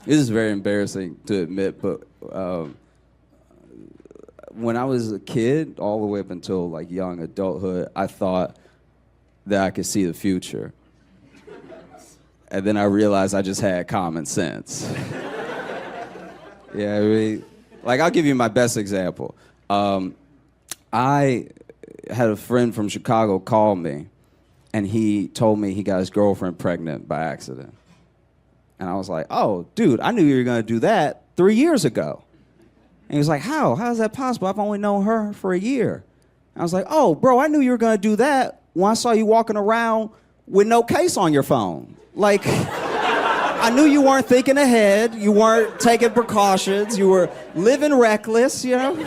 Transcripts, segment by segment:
This is very embarrassing to admit, but when I was a kid, all the way up until like young adulthood, I thought that I could see the future. And then I realized I just had common sense. Yeah, I mean, like I'll give you my best example. I had a friend from Chicago call me, and he told me he got his girlfriend pregnant by accident. And I was like, oh, dude, I knew you were gonna do that 3 years ago. And he was like, how? How is that possible? I've only known her for a year. And I was like, oh, bro, I knew you were gonna do that when I saw you walking around with no case on your phone. Like, I knew you weren't thinking ahead, you weren't taking precautions, you were living reckless, you know?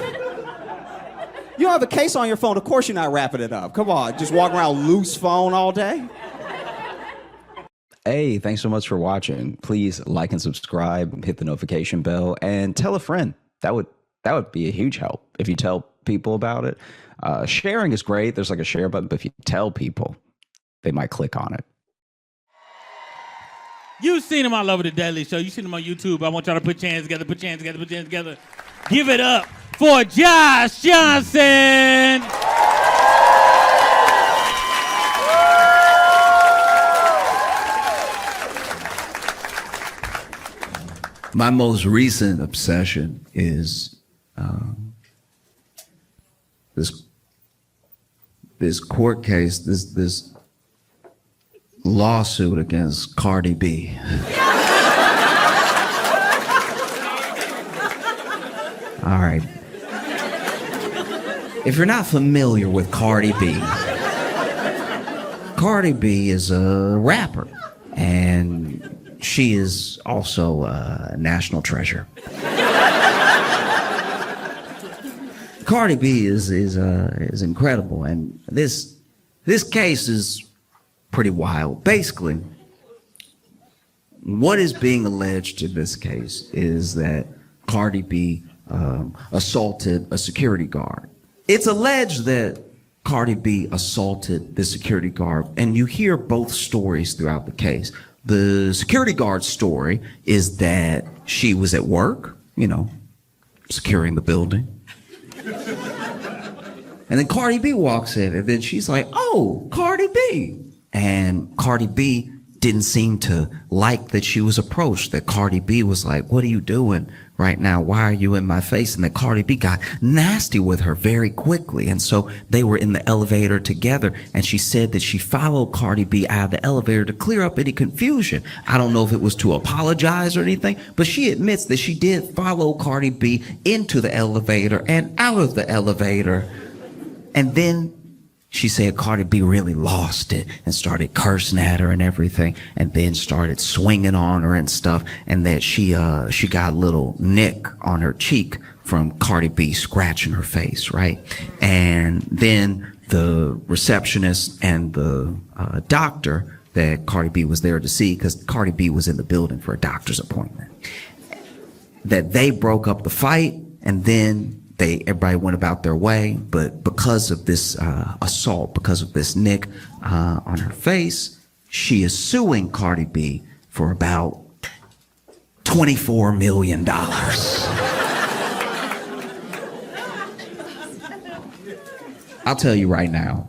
You don't have a case on your phone, of course you're not wrapping it up. Come on, just walk around loose phone all day? Hey, thanks so much for watching. Please like and subscribe, hit the notification bell, and tell a friend. That would be a huge help if you tell people about it. Sharing is great. There's like a share button, but if you tell people, they might click on it. You've seen him all over the Daily Show. You've seen him on YouTube. I want y'all to put your hands together, put your hands together, put your hands together. Give it up for Josh Johnson. My most recent obsession is this court case, this lawsuit against Cardi B. All right. If you're not familiar with Cardi B is a rapper, and she is also a national treasure. Cardi B is incredible, and this case is pretty wild. Basically, what is being alleged in this case is that Cardi B assaulted a security guard. It's alleged that Cardi B assaulted the security guard, and you hear both stories throughout the case. The security guard's story is that she was at work, you know, securing the building. And then Cardi B walks in, and then she's like, oh, Cardi B. And Cardi B didn't seem to like that she was approached, that Cardi B was like, what are you doing right now? Why are you in my face? And that Cardi B got nasty with her very quickly. And so they were in the elevator together, and she said that she followed Cardi B out of the elevator to clear up any confusion. I don't know if it was to apologize or anything, but she admits that she did follow Cardi B into the elevator and out of the elevator. And then she said Cardi B really lost it and started cursing at her and everything, and then started swinging on her and stuff, and that she got a little nick on her cheek from Cardi B scratching her face, right? And then the receptionist and the doctor that Cardi B was there to see, because Cardi B was in the building for a doctor's appointment, that they broke up the fight, and then everybody went about their way. But because of this assault, because of this nick on her face, she is suing Cardi B for about $24 million. I'll tell you right now,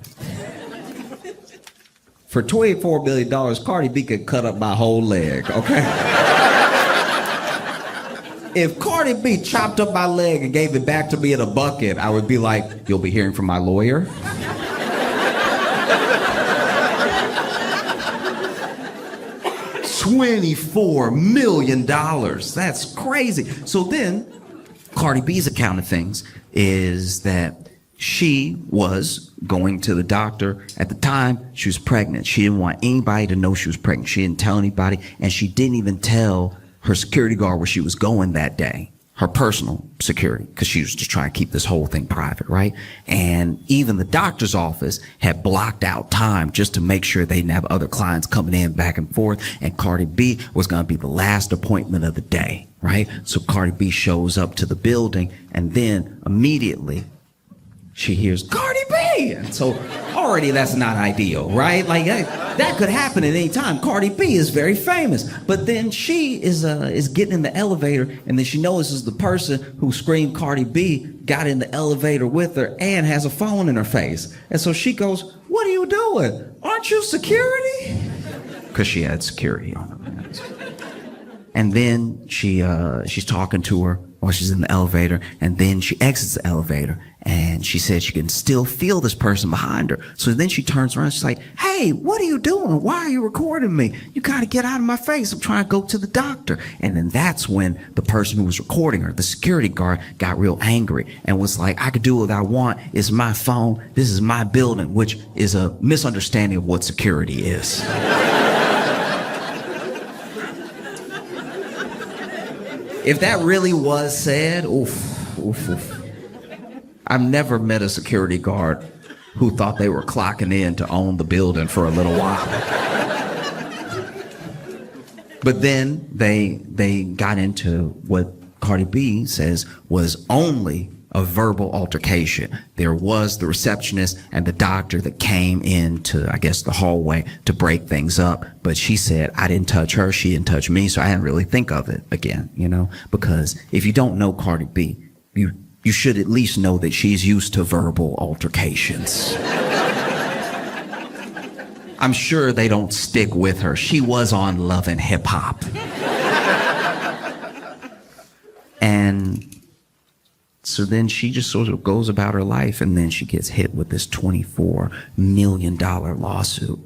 for $24 million, Cardi B could cut up my whole leg, okay? If Cardi B chopped up my leg and gave it back to me in a bucket, I would be like, you'll be hearing from my lawyer. $24 million. That's crazy. So then, Cardi B's account of things is that she was going to the doctor. At the time, she was pregnant. She didn't want anybody to know she was pregnant. She didn't tell anybody, and she didn't even tell her security guard where she was going that day, her personal security, because she was just trying to keep this whole thing private, right? And even the doctor's office had blocked out time just to make sure they didn't have other clients coming in back and forth, and Cardi B was going to be the last appointment of the day, right? So Cardi B shows up to the building, and then immediately she hears Cardi B. And so already that's not ideal, right? Like that could happen at any time. Cardi B is very famous. But then she is getting in the elevator, and then she notices the person who screamed Cardi B got in the elevator with her and has a phone in her face. And so she goes, "What are you doing? Aren't you security?" Because she had security on her. And then she's talking to her while she's in the elevator, and then she exits the elevator, and she said she can still feel this person behind her. So then she turns around, she's like, "Hey, what are you doing? Why are you recording me? You gotta get out of my face. I'm trying to go to the doctor." And then that's when the person who was recording her, the security guard, got real angry and was like, "I could do what I want. It's my phone. This is my building," which is a misunderstanding of what security is. If that really was said, oof. I've never met a security guard who thought they were clocking in to own the building for a little while. But then they got into what Cardi B says was only a verbal altercation. There was the receptionist and the doctor that came into, I guess, the hallway to break things up. But she said, "I didn't touch her, she didn't touch me," so I didn't really think of it again, because if you don't know Cardi B, you should at least know that she's used to verbal altercations. I'm sure they don't stick with her. She was on Love and Hip Hop. And so then she just sort of goes about her life, and then she gets hit with this $24 million lawsuit.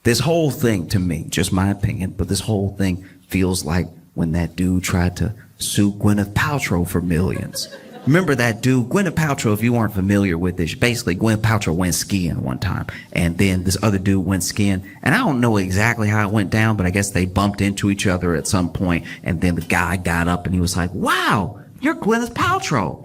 This whole thing, to me, just my opinion, but this whole thing feels like when that dude tried to sue Gwyneth Paltrow for millions. Remember that dude, Gwyneth Paltrow, if you weren't familiar with this, basically Gwyneth Paltrow went skiing one time, and then this other dude went skiing, and I don't know exactly how it went down, but I guess they bumped into each other at some point, and then the guy got up and he was like, "Wow, you're Gwyneth Paltrow."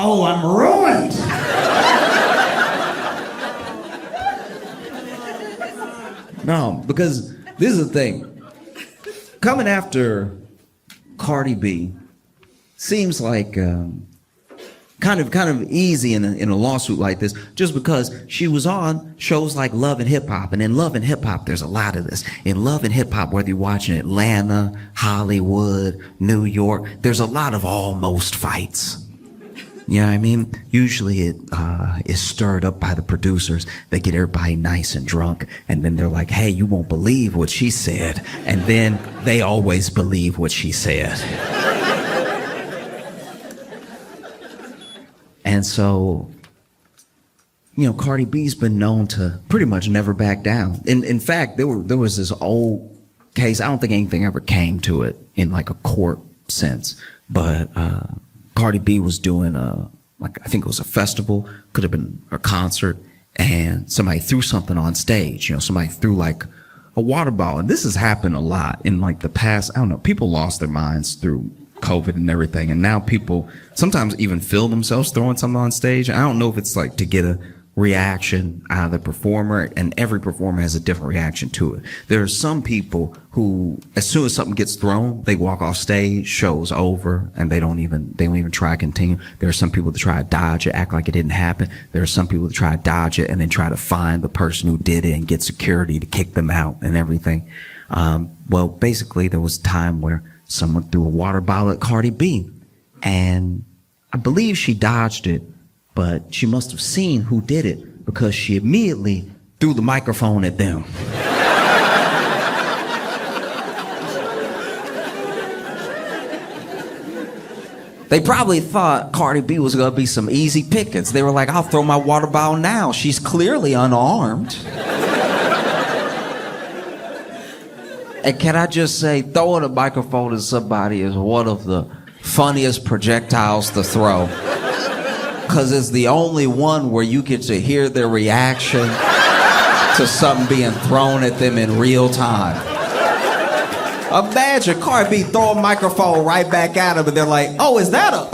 Oh, I'm ruined. No, because this is the thing. Coming after Cardi B seems like kind of easy in a lawsuit like this, just because she was on shows like Love and Hip Hop, and in Love and Hip Hop there's a lot of this. In Love and Hip Hop, whether you're watching Atlanta, Hollywood, New York, there's a lot of almost fights. You know what I mean? Usually it is stirred up by the producers. They get everybody nice and drunk, and then they're like, "Hey, you won't believe what she said," and then they always believe what she said. And so, Cardi B's been known to pretty much never back down. In fact, there was this old case. I don't think anything ever came to it in like a court sense, but Cardi B was doing I think it was a festival, could have been a concert, and somebody threw something on stage. Somebody threw like a water bottle, and this has happened a lot in like the past. I don't know. People lost their minds through COVID and everything, and now people sometimes even film themselves throwing something on stage. I don't know if it's like to get a reaction out of the performer, and every performer has a different reaction to it. There are some people who, as soon as something gets thrown, they walk off stage, show's over, and they don't even try to continue. There are some people that try to dodge it, act like it didn't happen. There are some people that try to dodge it and then try to find the person who did it and get security to kick them out and everything. Well, basically there was a time where someone threw a water bottle at Cardi B, and I believe she dodged it, but she must have seen who did it, because she immediately threw the microphone at them. They probably thought Cardi B was gonna be some easy pickings. They were like, "I'll throw my water bottle now. She's clearly unarmed." And can I just say, throwing a microphone at somebody is one of the funniest projectiles to throw. Because it's the only one where you get to hear their reaction to something being thrown at them in real time. Imagine Cardi B throw a microphone right back at them, and they're like, "Oh, is that a..."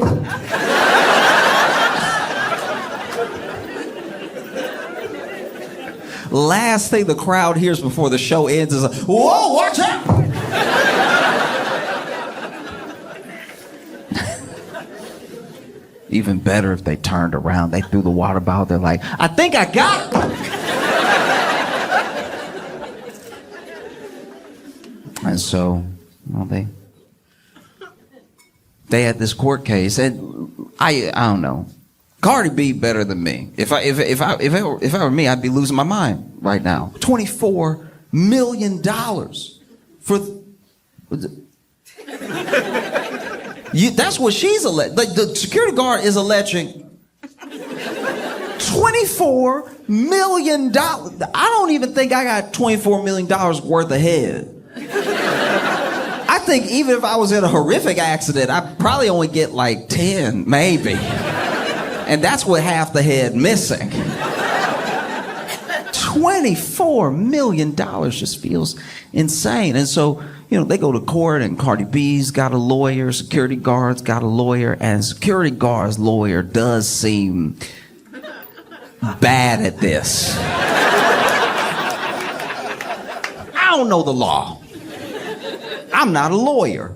last thing the crowd hears before the show ends is, whoa, watch out! Even better if they turned around, they threw the water bottle, they're like, I think I got it! And so, they had this court case, and I don't know. Cardi B better than me. If I were me, I'd be losing my mind right now. $24 million for. That's what she's alleged. Like, the security guard is alleging $24 million. I don't even think I got $24 million worth of head. I think even if I was in a horrific accident, I'd probably only get like 10, maybe. And that's with half the head missing. $24 million just feels insane. And so, they go to court, and Cardi B's got a lawyer, security guard's got a lawyer, and security guard's lawyer does seem bad at this. I don't know the law. I'm not a lawyer.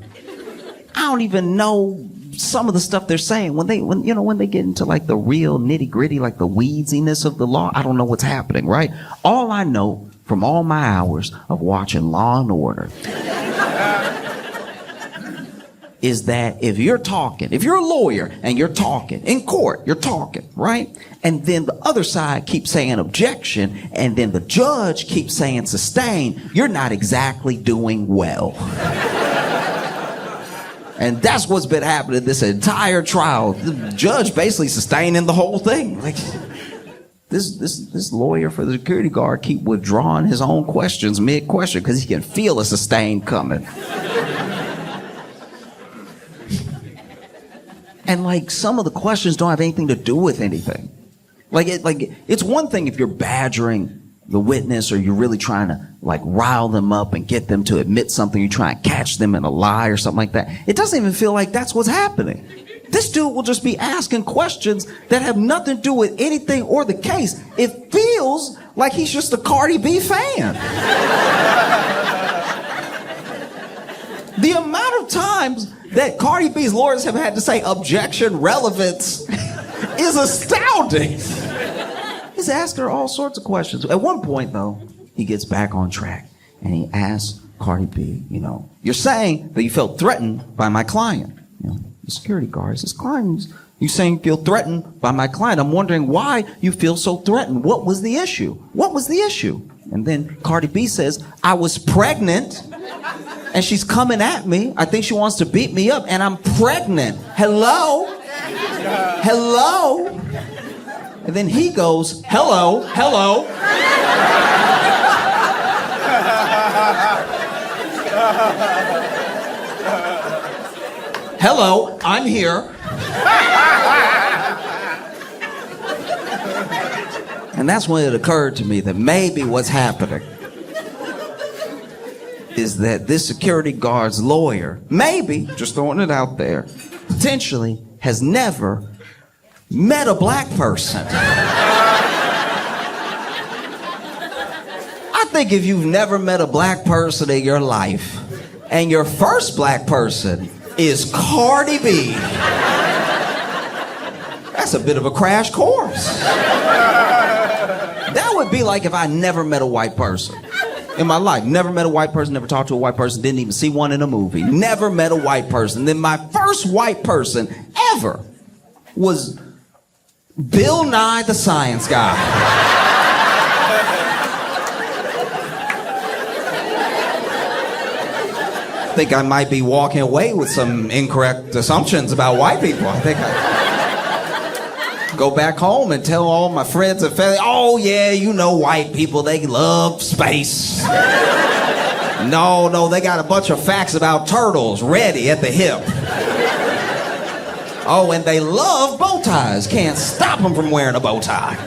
I don't even know some of the stuff they're saying. When they get into like the real nitty gritty, like the weedsiness of the law, I don't know what's happening, right? All I know from all my hours of watching Law and Order is that if you're a lawyer and you're talking in court, you're talking, right? And then the other side keeps saying objection, and then the judge keeps saying sustain, you're not exactly doing well. And that's what's been happening this entire trial. The judge basically sustaining the whole thing. Like, this lawyer for the security guard keep withdrawing his own questions mid-question because he can feel a sustain coming. And like, some of the questions don't have anything to do with anything. It's one thing if you're badgering the witness, or you're really trying to like rile them up and get them to admit something, you try and catch them in a lie or something like that. It doesn't even feel like that's what's happening. This dude will just be asking questions that have nothing to do with anything or the case. It feels like he's just a Cardi B fan. The amount of times that Cardi B's lawyers have had to say objection, relevance is astounding. He's asking her all sorts of questions. At one point, though, he gets back on track and he asks Cardi B, you're saying that you felt threatened by my client. The security guard says, client, you saying you feel threatened by my client. I'm wondering why you feel so threatened. What was the issue? What was the issue? And then Cardi B says, I was pregnant and she's coming at me. I think she wants to beat me up, and I'm pregnant. Hello? Hello? And then he goes, hello, hello. Hello, I'm here. And that's when it occurred to me that maybe what's happening is that this security guard's lawyer, maybe, just throwing it out there, potentially has never met a black person. I think if you've never met a black person in your life, and your first black person is Cardi B, that's a bit of a crash course. That would be like if I never met a white person in my life. Never met a white person, never talked to a white person, didn't even see one in a movie. Never met a white person. Then my first white person ever was Bill Nye the Science Guy. I think I might be walking away with some incorrect assumptions about white people. I think I go back home and tell all my friends and family, oh yeah, white people, they love space. No, they got a bunch of facts about turtles ready at the hip. Oh, and they love bow ties. Can't stop them from wearing a bow tie.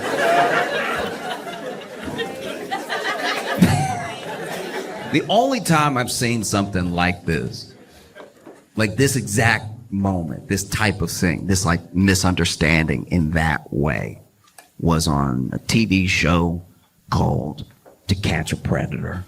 The only time I've seen something like this exact moment, this type of thing, this like misunderstanding in that way, was on a TV show called To Catch a Predator.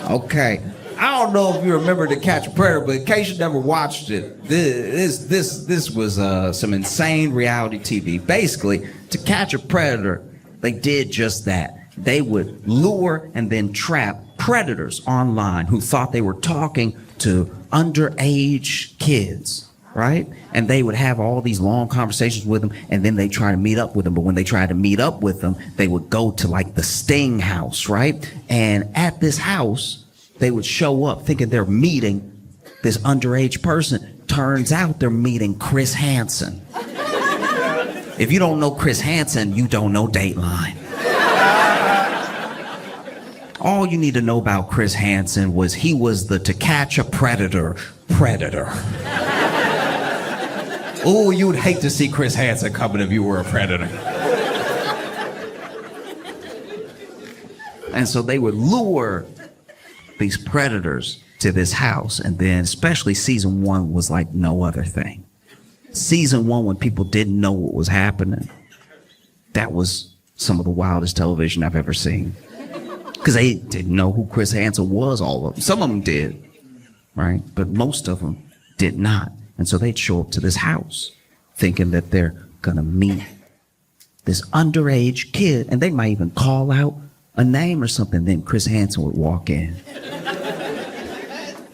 Okay. I don't know if you remember To Catch a Predator, but in case you never watched it, this was some insane reality TV. Basically, To Catch a Predator, they did just that. They would lure and then trap predators online who thought they were talking to underage kids, right? And they would have all these long conversations with them, and then they try to meet up with them. But when they tried to meet up with them, they would go to like the Sting house, right? And at this house, they would show up thinking they're meeting this underage person. Turns out they're meeting Chris Hansen. If you don't know Chris Hansen, you don't know Dateline. All you need to know about Chris Hansen was he was the To Catch a Predator. Oh, you would hate to see Chris Hansen coming if you were a predator. And so they would lure these predators to this house, and then especially season 1 was like no other thing. Season 1, when people didn't know what was happening, that was some of the wildest television I've ever seen. Because they didn't know who Chris Hansen was, all of them. Some of them did, right? But most of them did not. And so they'd show up to this house thinking that they're gonna meet this underage kid, and they might even call out a name or something. Then Chris Hansen would walk in.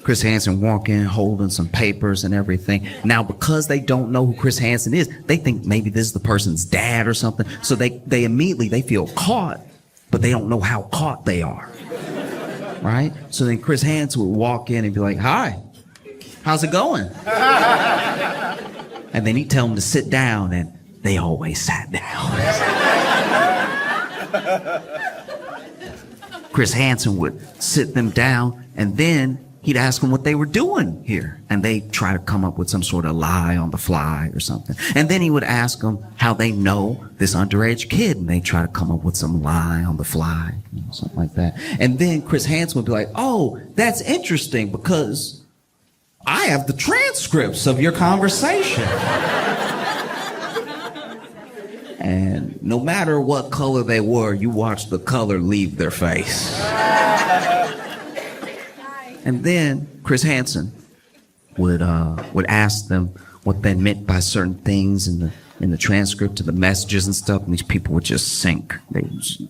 Chris Hansen walk in holding some papers and everything. Now, because they don't know who Chris Hansen is, they think maybe this is the person's dad or something. So they immediately, they feel caught, but they don't know how caught they are, right? So then Chris Hansen would walk in and be like, "Hi, how's it going?" And then he'd tell them to sit down, and they always sat down. Chris Hansen would sit them down, and then he'd ask them what they were doing here. And they'd try to come up with some sort of lie on the fly or something. And then he would ask them how they know this underage kid, and they'd try to come up with some lie on the fly, something like that. And then Chris Hansen would be like, "Oh, that's interesting because I have the transcripts of your conversation." And no matter what color they were, you watch the color leave their face. And then Chris Hansen would ask them what they meant by certain things in the transcript of the messages and stuff, and these people would just sink. They were just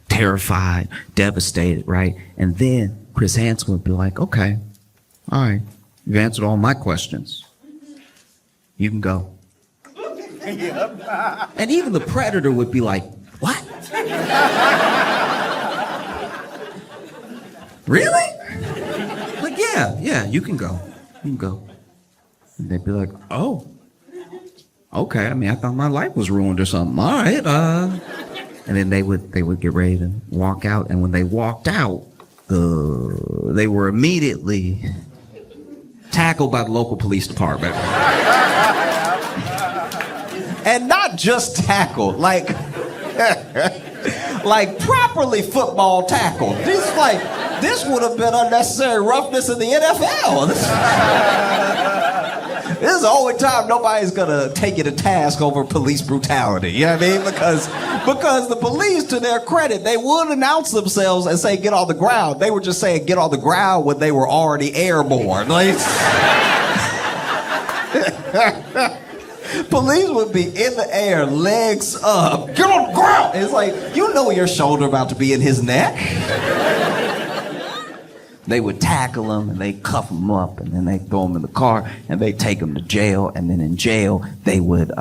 terrified, devastated, right? And then Chris Hansen would be like, "Okay, all right, you've answered all my questions. You can go." And even the predator would be like, "What? Really?" Like, yeah, you can go. You can go. And they'd be like, "Oh, okay. I mean, I thought my life was ruined or something. All right." And then they would get ready to walk out. And when they walked out, they were immediately tackled by the local police department. And not just tackled, like properly football tackled. This would have been unnecessary roughness in the NFL. This is the only time nobody's gonna take you to task over police brutality. You know what I mean? Because the police, to their credit, they would announce themselves and say, "Get on the ground." They were just saying, "Get on the ground," when they were already airborne. Police would be in the air, legs up. "Get on the ground!" It's like, you know your shoulder about to be in his neck. They would tackle him, and they cuff him up, and then they throw him in the car, and they take him to jail. And then in jail, they would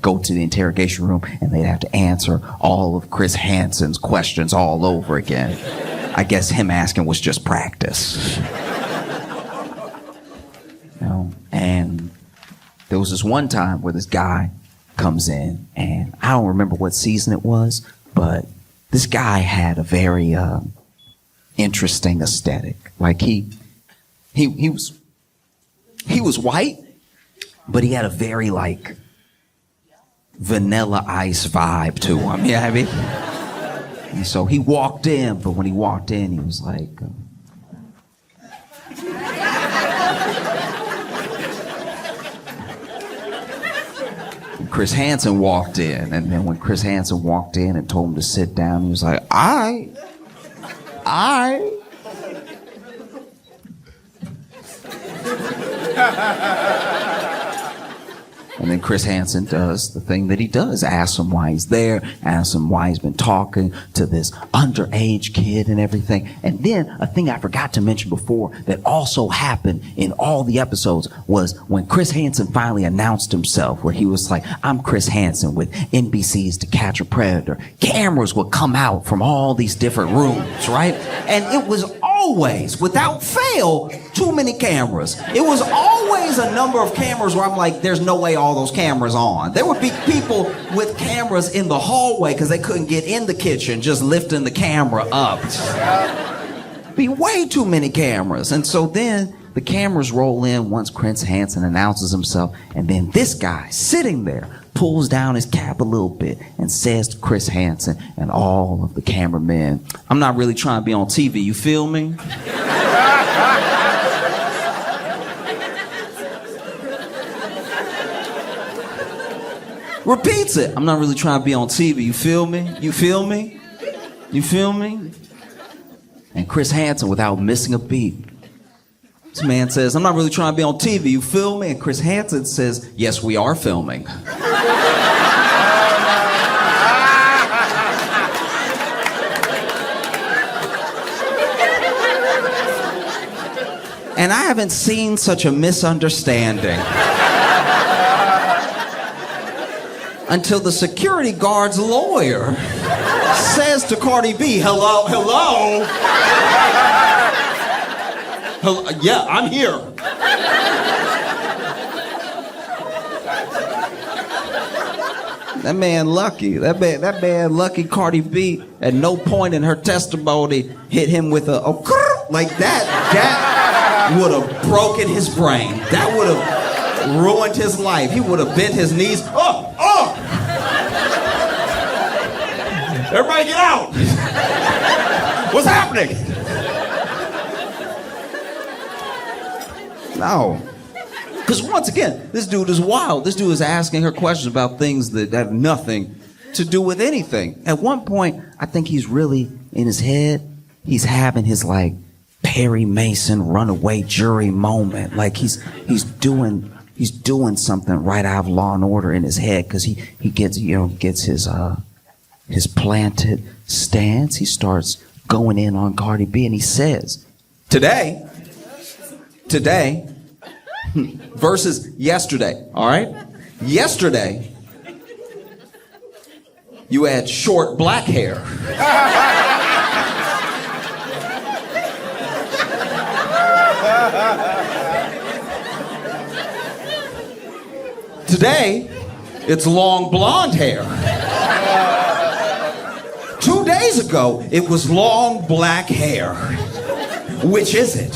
go to the interrogation room, and they'd have to answer all of Chris Hansen's questions all over again. I guess him asking was just practice. And there was this one time where this guy comes in, and I don't remember what season it was, but this guy had a very interesting aesthetic. Like he was white, but he had a very like Vanilla Ice vibe to him. You know what I mean? And so he walked in, but when he walked in, he was like, Chris Hansen walked in. And then when Chris Hansen walked in and told him to sit down, he was like, all right. And then Chris Hansen does the thing that he does. Asks him why he's there, asks him why he's been talking to this underage kid and everything. And then a thing I forgot to mention before that also happened in all the episodes was when Chris Hansen finally announced himself, where he was like, I'm Chris Hansen with NBC's To Catch a Predator. Cameras would come out from all these different rooms, right? And it was always, without fail, too many cameras. It was always a number of cameras where I'm like, there's no way all those cameras on. There would be people with cameras in the hallway because they couldn't get in the kitchen, just lifting the camera up. Be way too many cameras. And so then the cameras roll in once Chris Hansen announces himself, and then this guy sitting there pulls down his cap a little bit and says to Chris Hansen and all of the cameramen, I'm not really trying to be on TV, you feel me? Repeats it. I'm not really trying to be on TV, you feel me? You feel me? You feel me? And Chris Hansen, without missing a beat, this man says, I'm not really trying to be on TV, you feel me? And Chris Hansen says, yes, we are filming. And I haven't seen such a misunderstanding until the security guard's lawyer says to Cardi B, hello? Yeah, I'm here. That man lucky. That man lucky. Cardi B at no point in her testimony hit him with a like that. That would have broken his brain. That would have ruined his life. He would have bent his knees. Oh! Everybody get out! What's happening? No. Because once again, this dude is wild. This dude is asking her questions about things that have nothing to do with anything. At one point, I think he's really in his head. He's having his like Perry Mason runaway jury moment. Like he's doing something right out of Law and Order in his head because he gets his planted stance. He starts going in on Cardi B and he says, today versus yesterday, all right? Yesterday, you had short black hair. Today, it's long blonde hair. 2 days ago, it was long black hair. Which is it?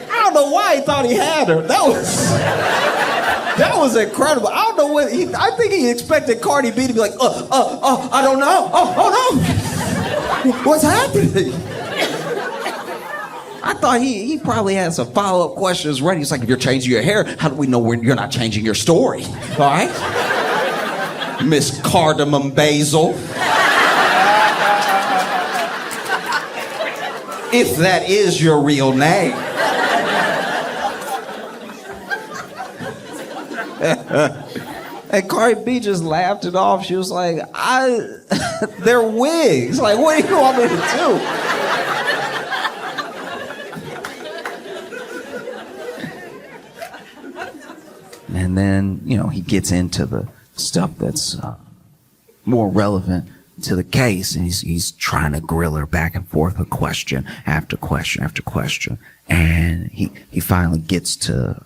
I don't know why he thought he had her. That was incredible. I don't know what I think he expected Cardi B to be like, I don't know. Oh no. What's happening? I thought he probably had some follow-up questions ready. He's like, if you're changing your hair, how do we know when you're not changing your story? All right? Miss Cardamom Basil. If that is your real name. And Cardi B just laughed it off. She was like, they're wigs. Like, what do you want me to do? And then, he gets into the stuff that's more relevant to the case, and he's trying to grill her back and forth with question after question after question. And he finally gets to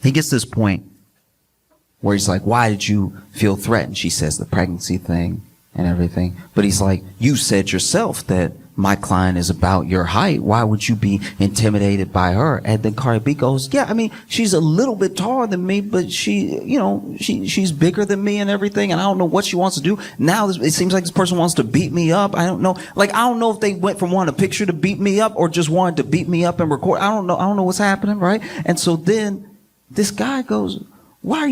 this point where he's like, why did you feel threatened? She says the pregnancy thing and everything. But he's like, you said yourself that my client is about your height. Why would you be intimidated by her? And then Cardi B goes, yeah, I mean, she's a little bit taller than me, but she's bigger than me and everything. And I don't know what she wants to do. Now it seems like this person wants to beat me up. I don't know. Like, I don't know if they went from wanting a picture to beat me up or just wanted to beat me up and record. I don't know what's happening, right? And so then this guy goes, why are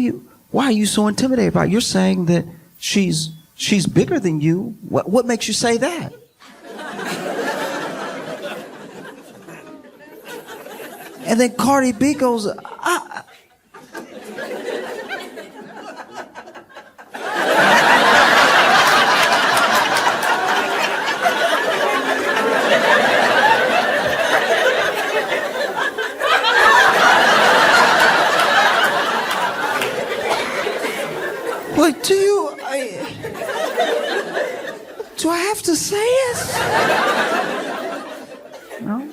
you so intimidated by it? You're saying that she's bigger than you. What makes you say that? And then Cardi B goes, like, do I have to say it? No.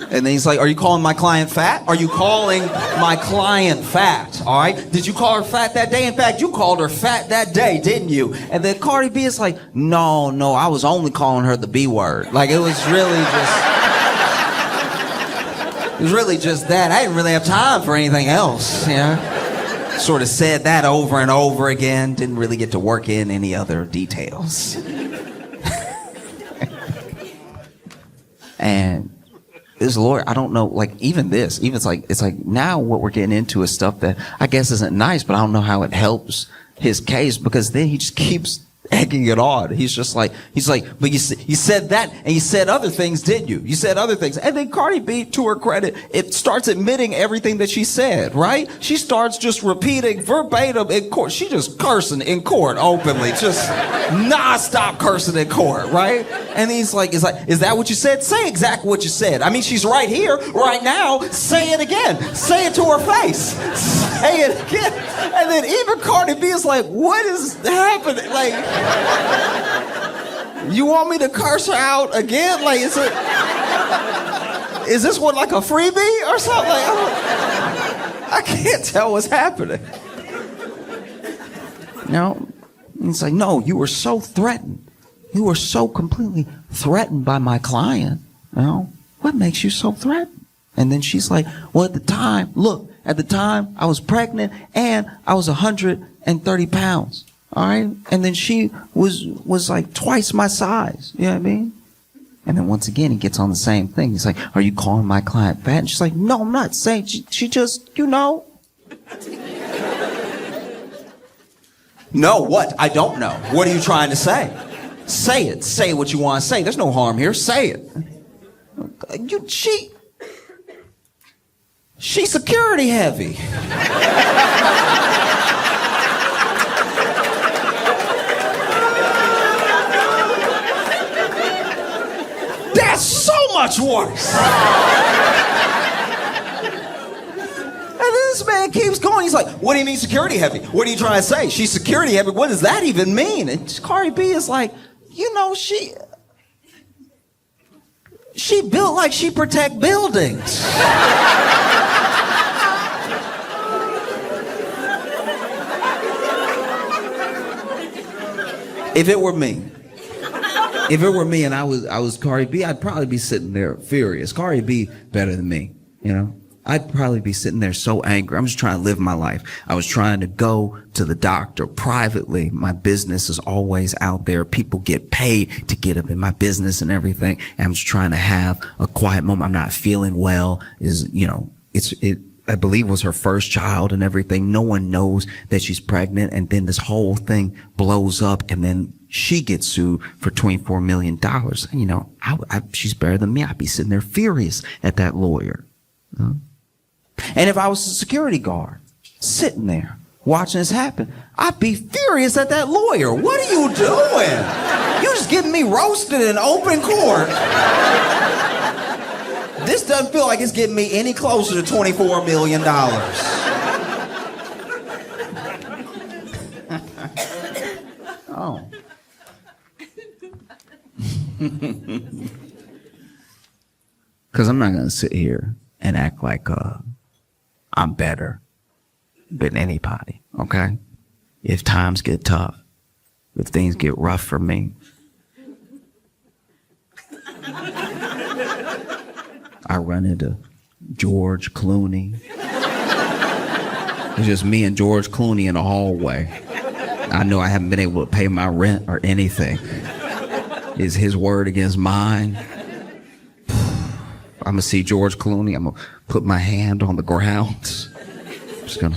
And then he's like, are you calling my client fat? Are you calling my client fat? All right. Did you call her fat that day? In fact, you called her fat that day, didn't you? And then Cardi B is like, no, I was only calling her the B word. Like, it was really just that. I didn't really have time for anything else, you know? Sort of said that over and over again. Didn't really get to work in any other details. And this lawyer, I don't know, like, even it's like now what we're getting into is stuff that I guess isn't nice, but I don't know how it helps his case, because then he just keeps egging it on. He's like, but you said that, and you said other things, didn't you? You said other things. And then Cardi B, to her credit, it starts admitting everything that she said, right? She starts just repeating verbatim in court. She just cursing in court openly, just nonstop cursing in court, right? And he's like, is that what you said? Say exactly what you said. I mean, she's right here, right now. Say it again. Say it to her face. Say it again. And then even Cardi B is like, what is happening? Like, you want me to curse her out again? Like, is this one like a freebie or something? Like, I can't tell what's happening. No, it's like, no, you were so threatened. You were so completely threatened by my client. You know, what makes you so threatened? And then she's like, well, at the time I was pregnant and I was 130 pounds. All right. And then she was like twice my size. You know what I mean? And then once again, he gets on the same thing. He's like, are you calling my client fat? And she's like, no, I'm not saying. She just, you know. No, what? I don't know. What are you trying to say? Say it. Say what you want to say. There's no harm here. Say it. She's security heavy. That's so much worse. And this man keeps going. He's like, what do you mean security heavy? What are you trying to say? She's security heavy. What does that even mean? And Cardi B is like, you know, she built like she protect buildings. If it were me and I was Cardi B, I'd probably be sitting there furious. Cardi B better than me, you know? I'd probably be sitting there so angry. I'm just trying to live my life. I was trying to go to the doctor privately. My business is always out there. People get paid to get up in my business and everything. And I'm just trying to have a quiet moment. I'm not feeling well. I believe was her first child and everything. No one knows that she's pregnant. And then this whole thing blows up, and then she gets sued for $24 million. You know, she's better than me. I'd be sitting there furious at that lawyer. And if I was a security guard sitting there watching this happen, I'd be furious at that lawyer. What are you doing? You just getting me roasted in open court. This doesn't feel like it's getting me any closer to $24 million. Oh. Because I'm not going to sit here and act like I'm better than anybody, okay? If times get tough, if things get rough for me, I run into George Clooney. It's just me and George Clooney in the hallway. I know I haven't been able to pay my rent or anything. Is his word against mine? I'm gonna see George Clooney. I'm gonna put my hand on the ground. Just gonna.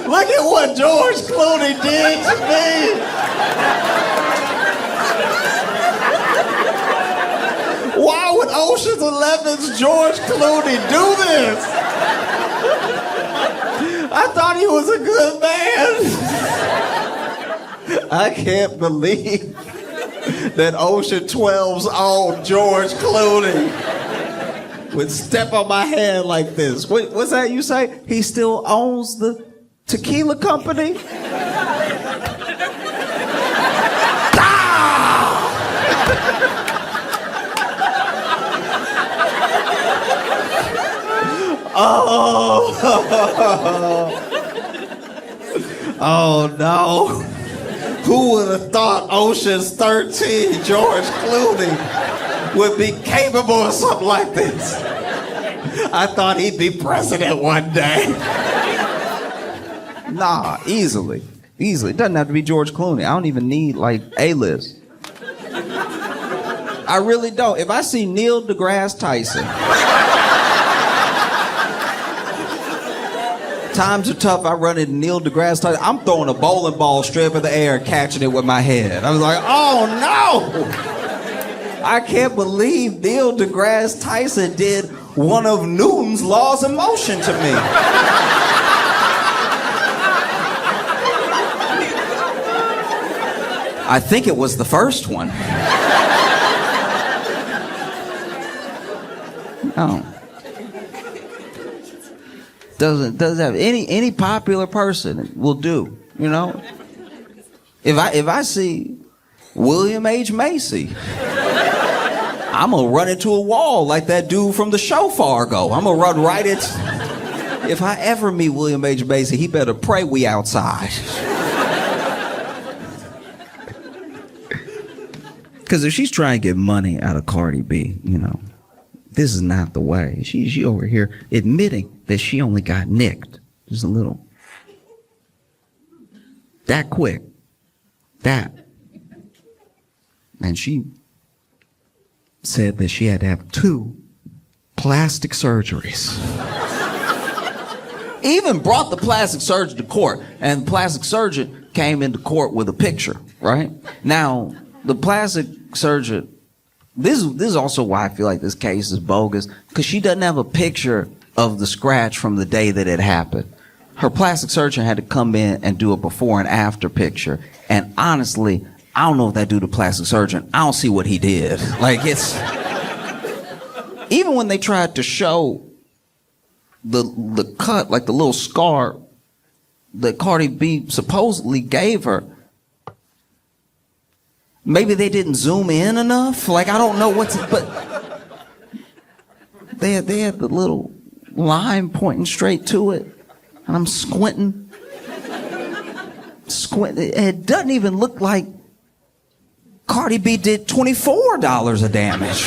Look at what George Clooney did to me. Why would Ocean's 11's George Clooney do this? I thought he was a good man. I can't believe that Ocean 12's own George Clooney would step on my hand like this. What's that you say? He still owns the tequila company? Oh. Oh no. Who would have thought Ocean's 13 George Clooney would be capable of something like this? I thought he'd be president one day. Nah, easily. Easily. It doesn't have to be George Clooney. I don't even need, like, A-list. I really don't. If I see Neil deGrasse Tyson, times are tough, I run into Neil deGrasse Tyson, I'm throwing a bowling ball straight in the air and catching it with my head. I was like, oh no! I can't believe Neil deGrasse Tyson did one of Newton's laws of motion to me. I think it was the first one. No. Doesn't have any popular person will do, you know? If I see William H. Macy, I'm gonna run into a wall like that dude from the show Fargo. I'm gonna run right into. If I ever meet William H. Macy, he better pray we outside. Because if she's trying to get money out of Cardi B, you know, this is not the way. She over here admitting that she only got nicked. Just a little. That quick. That. And she said that she had to have 2 plastic surgeries. Even brought the plastic surgeon to court, and the plastic surgeon came into court with a picture, right? Now, the plastic surgeon, this is also why I feel like this case is bogus, because she doesn't have a picture of the scratch from the day that it happened. Her plastic surgeon had to come in and do a before and after picture, and honestly, I don't know if that dude, the plastic surgeon, I don't see what he did. Like, it's... Even when they tried to show the cut, like the little scar that Cardi B supposedly gave her, maybe they didn't zoom in enough. Like, I don't know but they had the little line pointing straight to it, and I'm squinting. It doesn't even look like Cardi B did $24 of damage.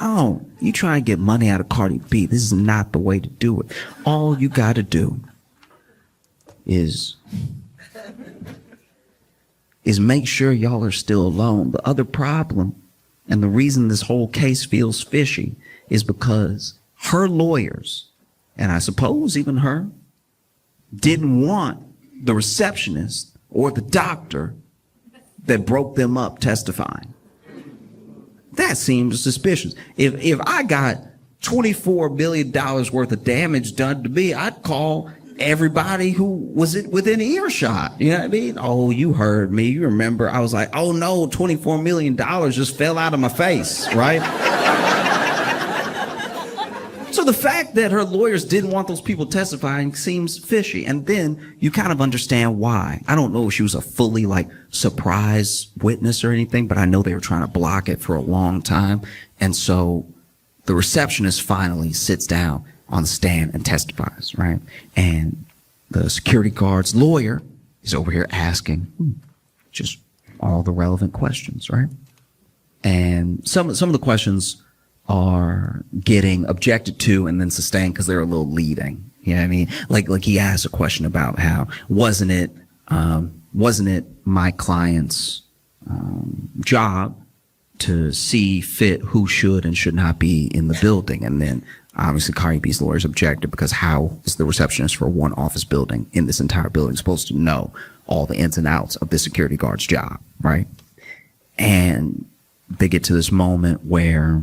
Oh, you try and get money out of Cardi B. This is not the way to do it. All you gotta do is make sure y'all are still alone. The other problem, and the reason this whole case feels fishy, is because her lawyers, and I suppose even her, didn't want the receptionist or the doctor that broke them up testifying. That seems suspicious. If I got $24 billion worth of damage done to me, I'd call everybody who was within earshot. You know what I mean? Oh, you heard me. You remember? I was like, oh no, $24 million just fell out of my face, right? So the fact that her lawyers didn't want those people testifying seems fishy. And then you kind of understand why. I don't know if she was a fully surprise witness or anything, but I know they were trying to block it for a long time. And so the receptionist finally sits down on the stand and testifies, right? And the security guard's lawyer is over here asking just all the relevant questions, right? And some of the questions are getting objected to and then sustained because they're a little leading, You know what I mean? Like he asked a question about how wasn't it my client's job to see fit who should and should not be in the building? And then obviously Cardi B's lawyers objected, because how is the receptionist for one office building in this entire building supposed to know all the ins and outs of the security guard's job, right? And they get to this moment where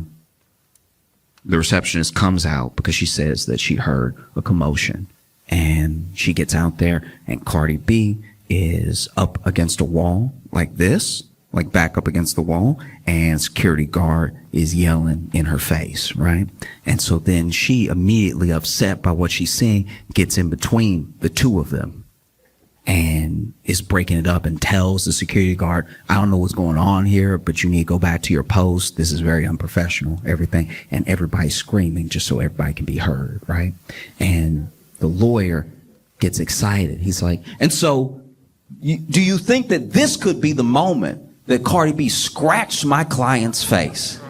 the receptionist comes out because she says that she heard a commotion, and she gets out there, and Cardi B is up against a wall like this, like back up against the wall, and security guard is yelling in her face, right? And so then she, immediately upset by what she's seeing, gets in between the two of them and is breaking it up and tells the security guard, I don't know what's going on here, but you need to go back to your post. This is very unprofessional, everything. And everybody's screaming just so everybody can be heard, right? And the lawyer gets excited. He's like, and so do you think that this could be the moment that Cardi B scratched my client's face?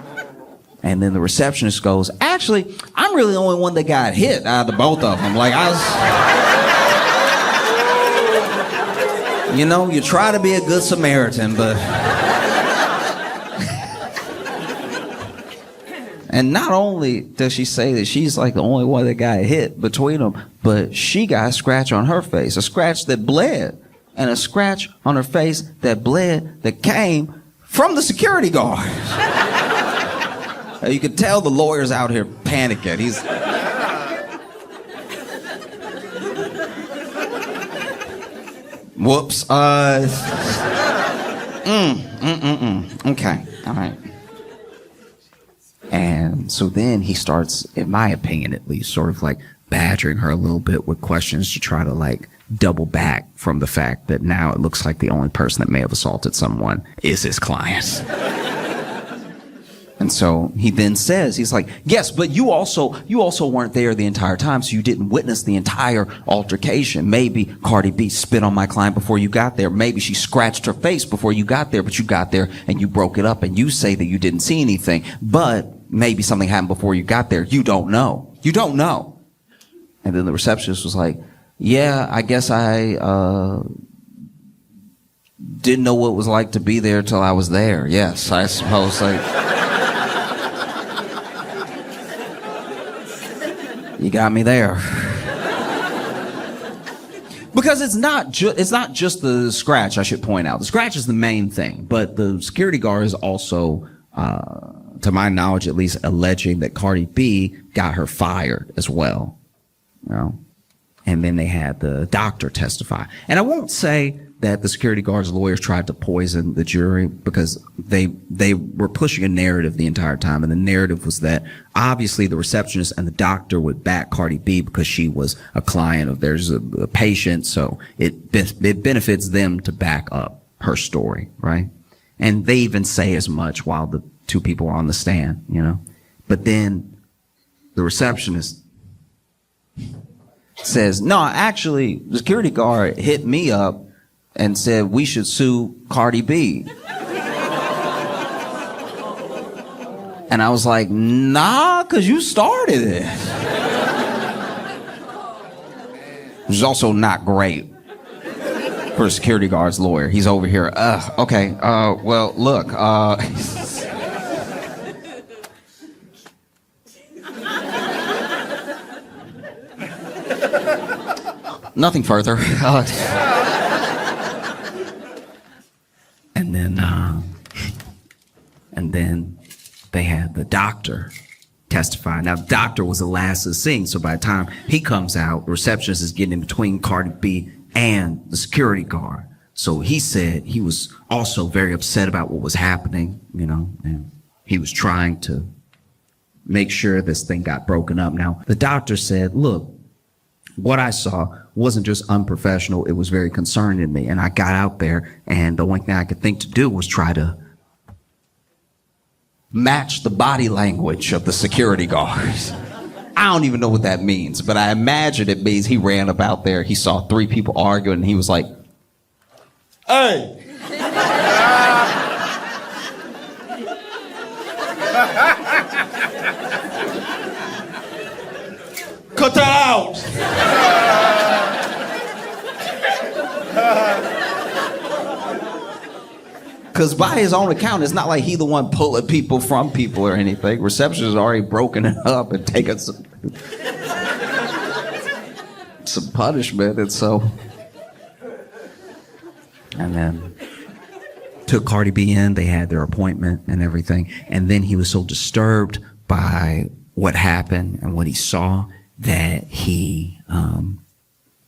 And then the receptionist goes, actually, I'm really the only one that got hit out of the both of them. Like, I was... You know, you try to be a good Samaritan, but... And not only does she say that she's like the only one that got hit between them, but she got a scratch on her face, a scratch that bled, and a scratch on her face that bled that came from the security guard. You could tell the lawyer's out here panicking. He's... Whoops. Okay. All right. And so then he starts, in my opinion at least, sort of like badgering her a little bit with questions to try to like double back from the fact that now it looks like the only person that may have assaulted someone is his client. And so he then says, he's like, yes, but you also weren't there the entire time, so you didn't witness the entire altercation. Maybe Cardi B spit on my client before you got there. Maybe she scratched her face before you got there, but you got there and you broke it up and you say that you didn't see anything. But maybe something happened before you got there. You don't know. You don't know. And then the receptionist was like, yeah, I guess I didn't know what it was like to be there till I was there. Yes, I suppose. You got me there. Because it's not just the scratch, I should point out. The scratch is the main thing, but the security guard is also, to my knowledge at least, alleging that Cardi B got her fired as well. You know? And then they had the doctor testify. And I won't say that the security guard's lawyers tried to poison the jury, because they were pushing a narrative the entire time. And the narrative was that obviously the receptionist and the doctor would back Cardi B because she was a client of theirs, a patient. So it benefits them to back up her story, right? And they even say as much while the two people are on the stand, you know? But then the receptionist says, no, actually, the security guard hit me up and said we should sue Cardi B. And I was like, nah, because you started it. Which is also not great for a security guard's lawyer. He's over here, okay, well, look, nothing further. And then they had the doctor testify. Now, the doctor was the last to sing, so by the time he comes out, the receptionist is getting in between Cardi B and the security guard. So he said he was also very upset about what was happening, you know, and he was trying to make sure this thing got broken up. Now, the doctor said, look, what I saw wasn't just unprofessional, it was very concerning to me. And I got out there, and the only thing I could think to do was try to match the body language of the security guards. I don't even know what that means, but I imagine it means he ran up out there, he saw three people arguing, and he was like, hey! Cut that out. Because by his own account, it's not like he the one pulling people from people or anything. Receptionist has already broken it up and taken some punishment, and so... And then took Cardi B in. They had their appointment and everything. And then he was so disturbed by what happened and what he saw that he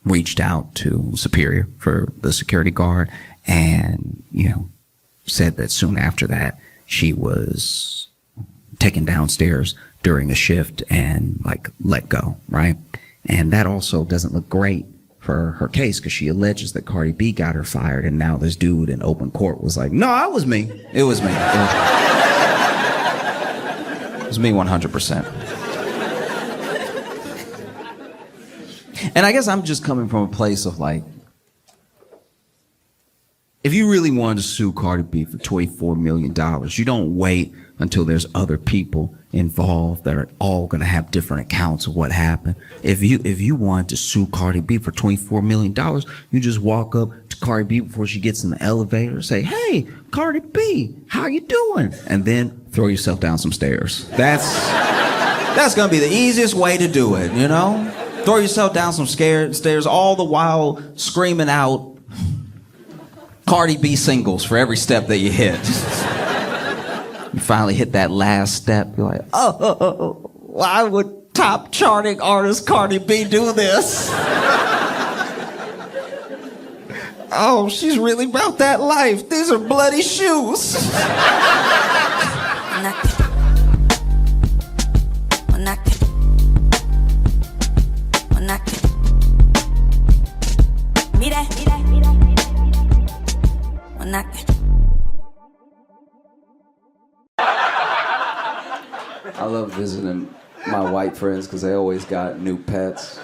reached out to Superior for the security guard and, said that soon after that she was taken downstairs during a shift and let go, right? And that also doesn't look great for her case because she alleges that Cardi B got her fired, and now this dude in open court was like, no, it was me. It was me. It was me 100%. And I guess I'm just coming from a place of if you really wanted to sue Cardi B for $24 million, you don't wait until there's other people involved that are all going to have different accounts of what happened. If you wanted to sue Cardi B for $24 million, you just walk up to Cardi B before she gets in the elevator and say, hey, Cardi B, how you doing? And then throw yourself down some stairs. that's going to be the easiest way to do it, Throw yourself down some stairs, all the while screaming out Cardi B singles for every step that you hit. You finally hit that last step. You're like, oh, why would top charting artist Cardi B do this? Oh, she's really about that life. These are bloody shoes. I love visiting my white friends because they always got new pets.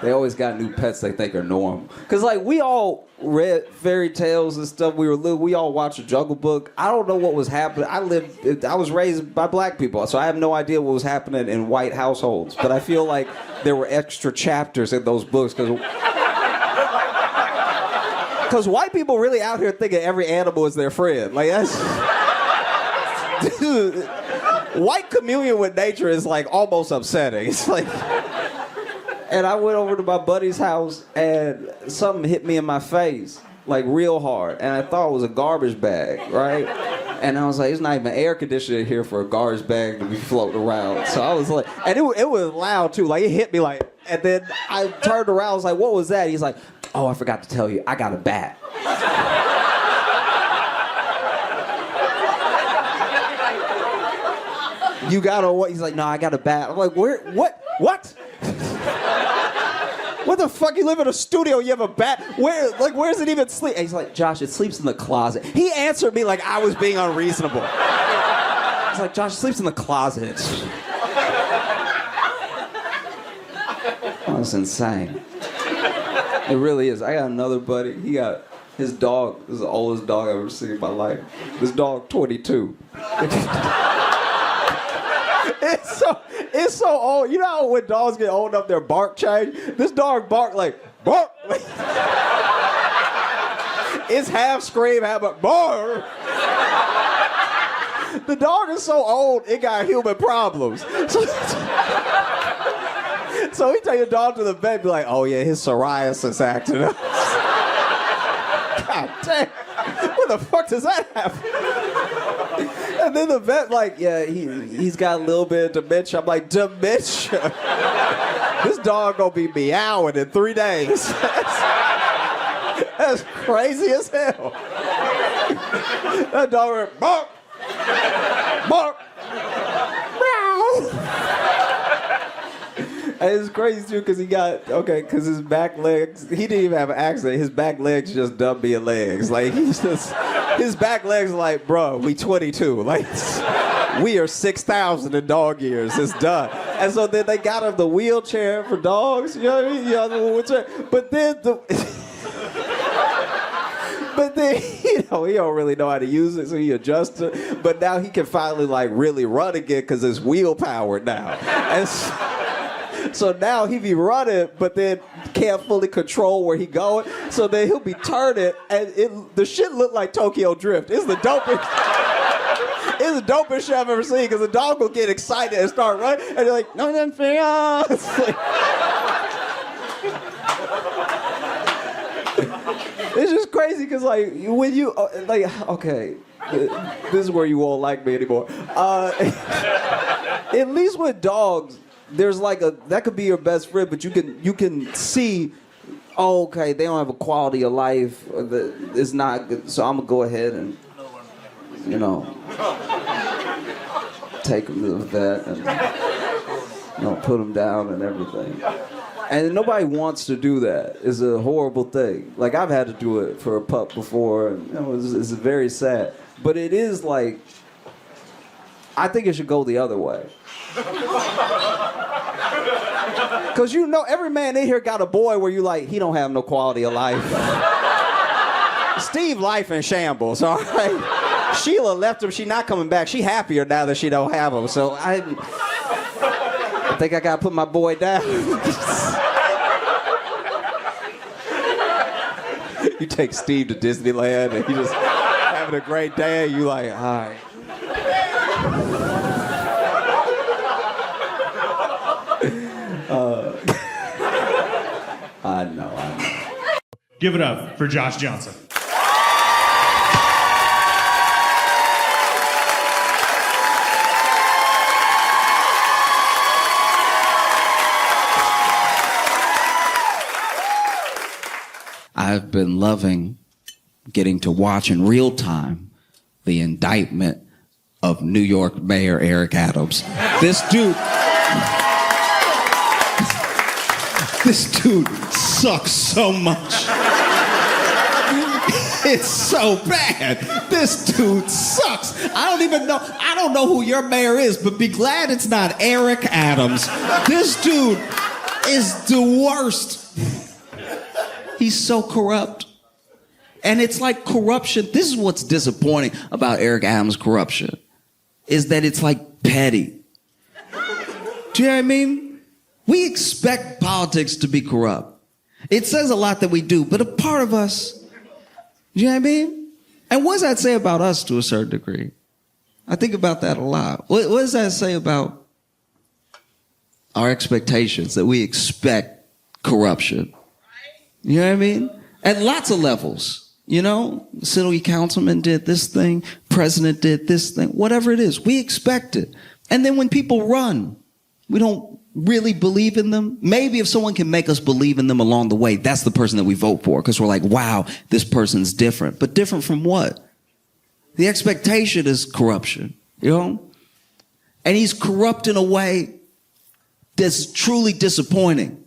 They always got new pets they think are normal. Because, we all read fairy tales and stuff. We were little. We all watched the Jungle Book. I don't know what was happening. I was raised by black people, so I have no idea what was happening in white households. But I feel like there were extra chapters in those books because white people really out here thinking every animal is their friend. That's... Dude, white communion with nature is almost upsetting. It's and I went over to my buddy's house and something hit me in my face, real hard. And I thought it was a garbage bag, right? And I was like, it's not even air conditioning here for a garbage bag to be floating around. So I was like, and it was loud too. It hit me and then I turned around, I was like, what was that? He's like, oh, I forgot to tell you, I got a bat. You got a what? He's like, no, I got a bat. I'm like, where? What? What the fuck? You live in a studio, you have a bat? Where's it even sleep? And he's like, Josh, it sleeps in the closet. He answered me like I was being unreasonable. He's like, Josh, it sleeps in the closet. That's insane. It really is. I got another buddy. He got his dog. This is the oldest dog I've ever seen in my life. This dog, 22. It's so old. You know how when dogs get old enough, their bark change? This dog bark bark. It's half scream, half bark. The dog is so old, it got human problems. So he take the dog to the vet and be like, oh yeah, his psoriasis acting up. God damn. What the fuck does that happen? And then the vet yeah, he's got a little bit of dementia. I'm like, dementia? This dog gonna be meowing in 3 days. That's crazy as hell. That dog went, bark, bark, meow. And it's crazy too because because his back legs, he didn't even have an accident. His back legs just done being legs. His back legs are like, bro, we 22. We are 6,000 in dog years. It's done. And so then they got him the wheelchair for dogs. You know what I mean? The wheelchair. But then, he don't really know how to use it, so he adjusts it. But now he can finally, really run again because it's wheel powered now. And So now he be running, but then can't fully control where he going. So then he'll be turning, and the shit look like Tokyo Drift. It's the dopest. It's the dopest shit I've ever seen, because the dog will get excited and start running, and they're like, no, no, no. It's like, it's just crazy, because like when you like, okay, this is where you won't like me anymore. At least with dogs, there's like that could be your best friend, but you can see, oh, okay, they don't have a quality of life. It's not good, so I'm gonna go ahead and, you know, take them to the vet and, you know, put them down and everything. And nobody wants to do that. It's a horrible thing. Like, I've had to do it for a pup before, and, you know, it's very sad. But it is like, I think it should go the other way. Because you know, every man in here got a boy where you like, he don't have no quality of life. Steve life in shambles, all right? Sheila left him, she not coming back. She happier now that she don't have him. So I think I gotta put my boy down. You take Steve to Disneyland and you just having a great day, and you like, all right. I know. Give it up for Josh Johnson. I've been loving getting to watch in real time the indictment of New York Mayor Eric Adams. This dude sucks so much. It's so bad. This dude sucks. I don't know who your mayor is, but be glad it's not Eric Adams. This dude is the worst. He's so corrupt. And it's like corruption. This is what's disappointing about Eric Adams' corruption, is that it's like petty. Do you know what I mean? We expect politics to be corrupt. It says a lot that we do, but a part of us, you know what I mean? And what does that say about us to a certain degree? I think about that a lot. What does that say about our expectations, that we expect corruption? You know what I mean? At lots of levels. You know, city councilman did this thing, president did this thing, whatever it is, we expect it. And then when people run, we don't really believe in them. Maybe if someone can make us believe in them along the way, that's the person that we vote for, because we're like, wow, this person's different. But different from what? The expectation is corruption, you know? And he's corrupt in a way that's truly disappointing.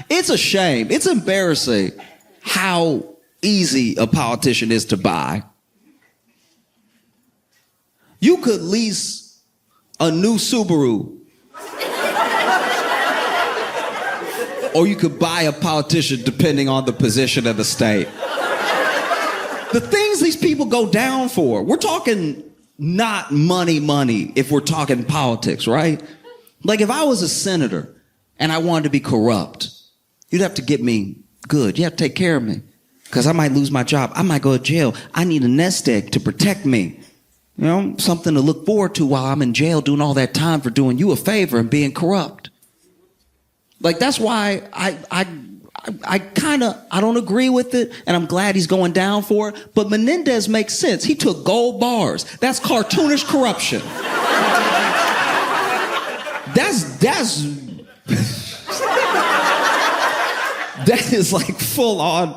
It's a shame. It's embarrassing how easy a politician is to buy. You could lease a new Subaru, or you could buy a politician depending on the position of the state. The things these people go down for, we're talking not money if we're talking politics, right? Like if I was a senator and I wanted to be corrupt, you'd have to get me good. You have to take care of me, because I might lose my job. I might go to jail. I need a nest egg to protect me. You know, something to look forward to while I'm in jail doing all that time for doing you a favor and being corrupt. Like, that's why I don't agree with it, and I'm glad he's going down for it. But Menendez makes sense. He took gold bars. That's cartoonish corruption. That is like full on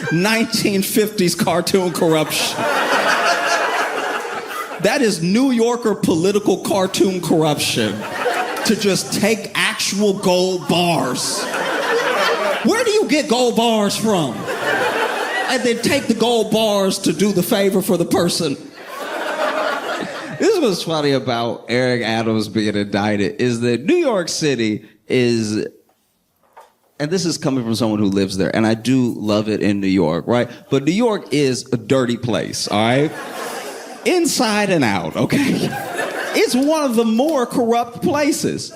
1950s cartoon corruption. That is New Yorker political cartoon corruption, to just take actual gold bars. Where do you get gold bars from? And then take the gold bars to do the favor for the person. This is what's funny about Eric Adams being indicted, is that New York City is, and this is coming from someone who lives there, and I do love it in New York, right? But New York is a dirty place, all right? inside and out, okay? It's one of the more corrupt places.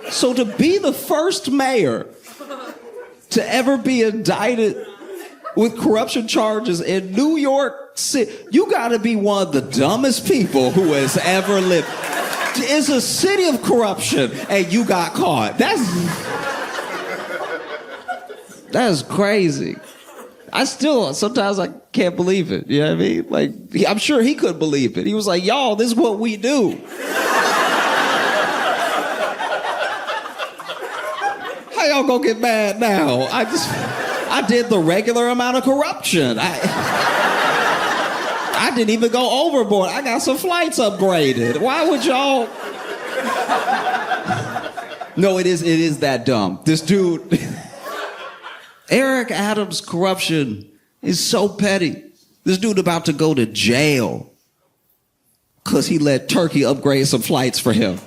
So to be the first mayor to ever be indicted with corruption charges in New York City, you gotta be one of the dumbest people who has ever lived. It's a city of corruption and you got caught. That's crazy. Sometimes I can't believe it. You know what I mean? Like, I'm sure he couldn't believe it. He was like, y'all, this is what we do. How y'all gonna get mad now? I did the regular amount of corruption. I didn't even go overboard. I got some flights upgraded. Why would y'all? No, it is that dumb. This dude, Eric Adams' corruption is so petty. This dude about to go to jail because he let Turkey upgrade some flights for him.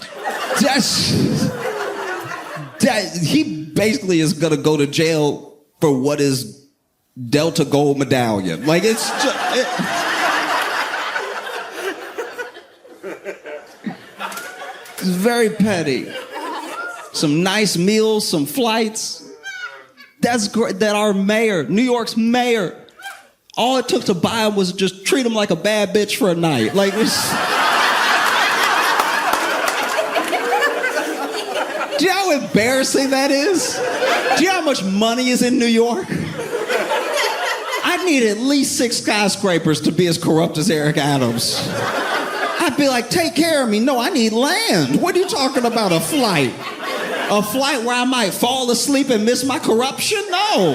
He basically is gonna go to jail for what is Delta Gold Medallion. Like, it's just... It's very petty. Some nice meals, some flights. That's great. That our mayor, New York's mayor, all it took to buy him was just treat him like a bad bitch for a night. Like, it's... Do you know how embarrassing that is? Do you know how much money is in New York? I need at least 6 skyscrapers to be as corrupt as Eric Adams. I'd be like, take care of me. No, I need land. What are you talking about, a flight? A flight where I might fall asleep and miss my corruption? No.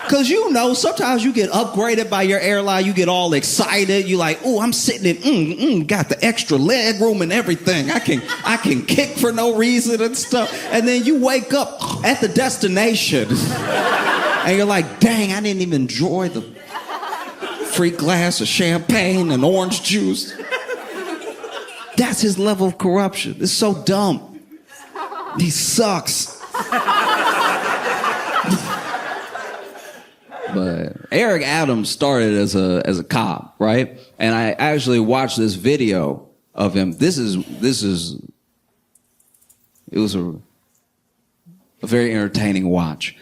Because sometimes you get upgraded by your airline, you get all excited, you like, oh, I'm sitting in, got the extra leg room and everything. I can kick for no reason and stuff. And then you wake up at the destination and you're like, dang, I didn't even enjoy the free glass of champagne and orange juice. That's his level of corruption. It's so dumb. He sucks. But Eric Adams started as a cop, right? And I actually watched this video of him. It was a very entertaining watch.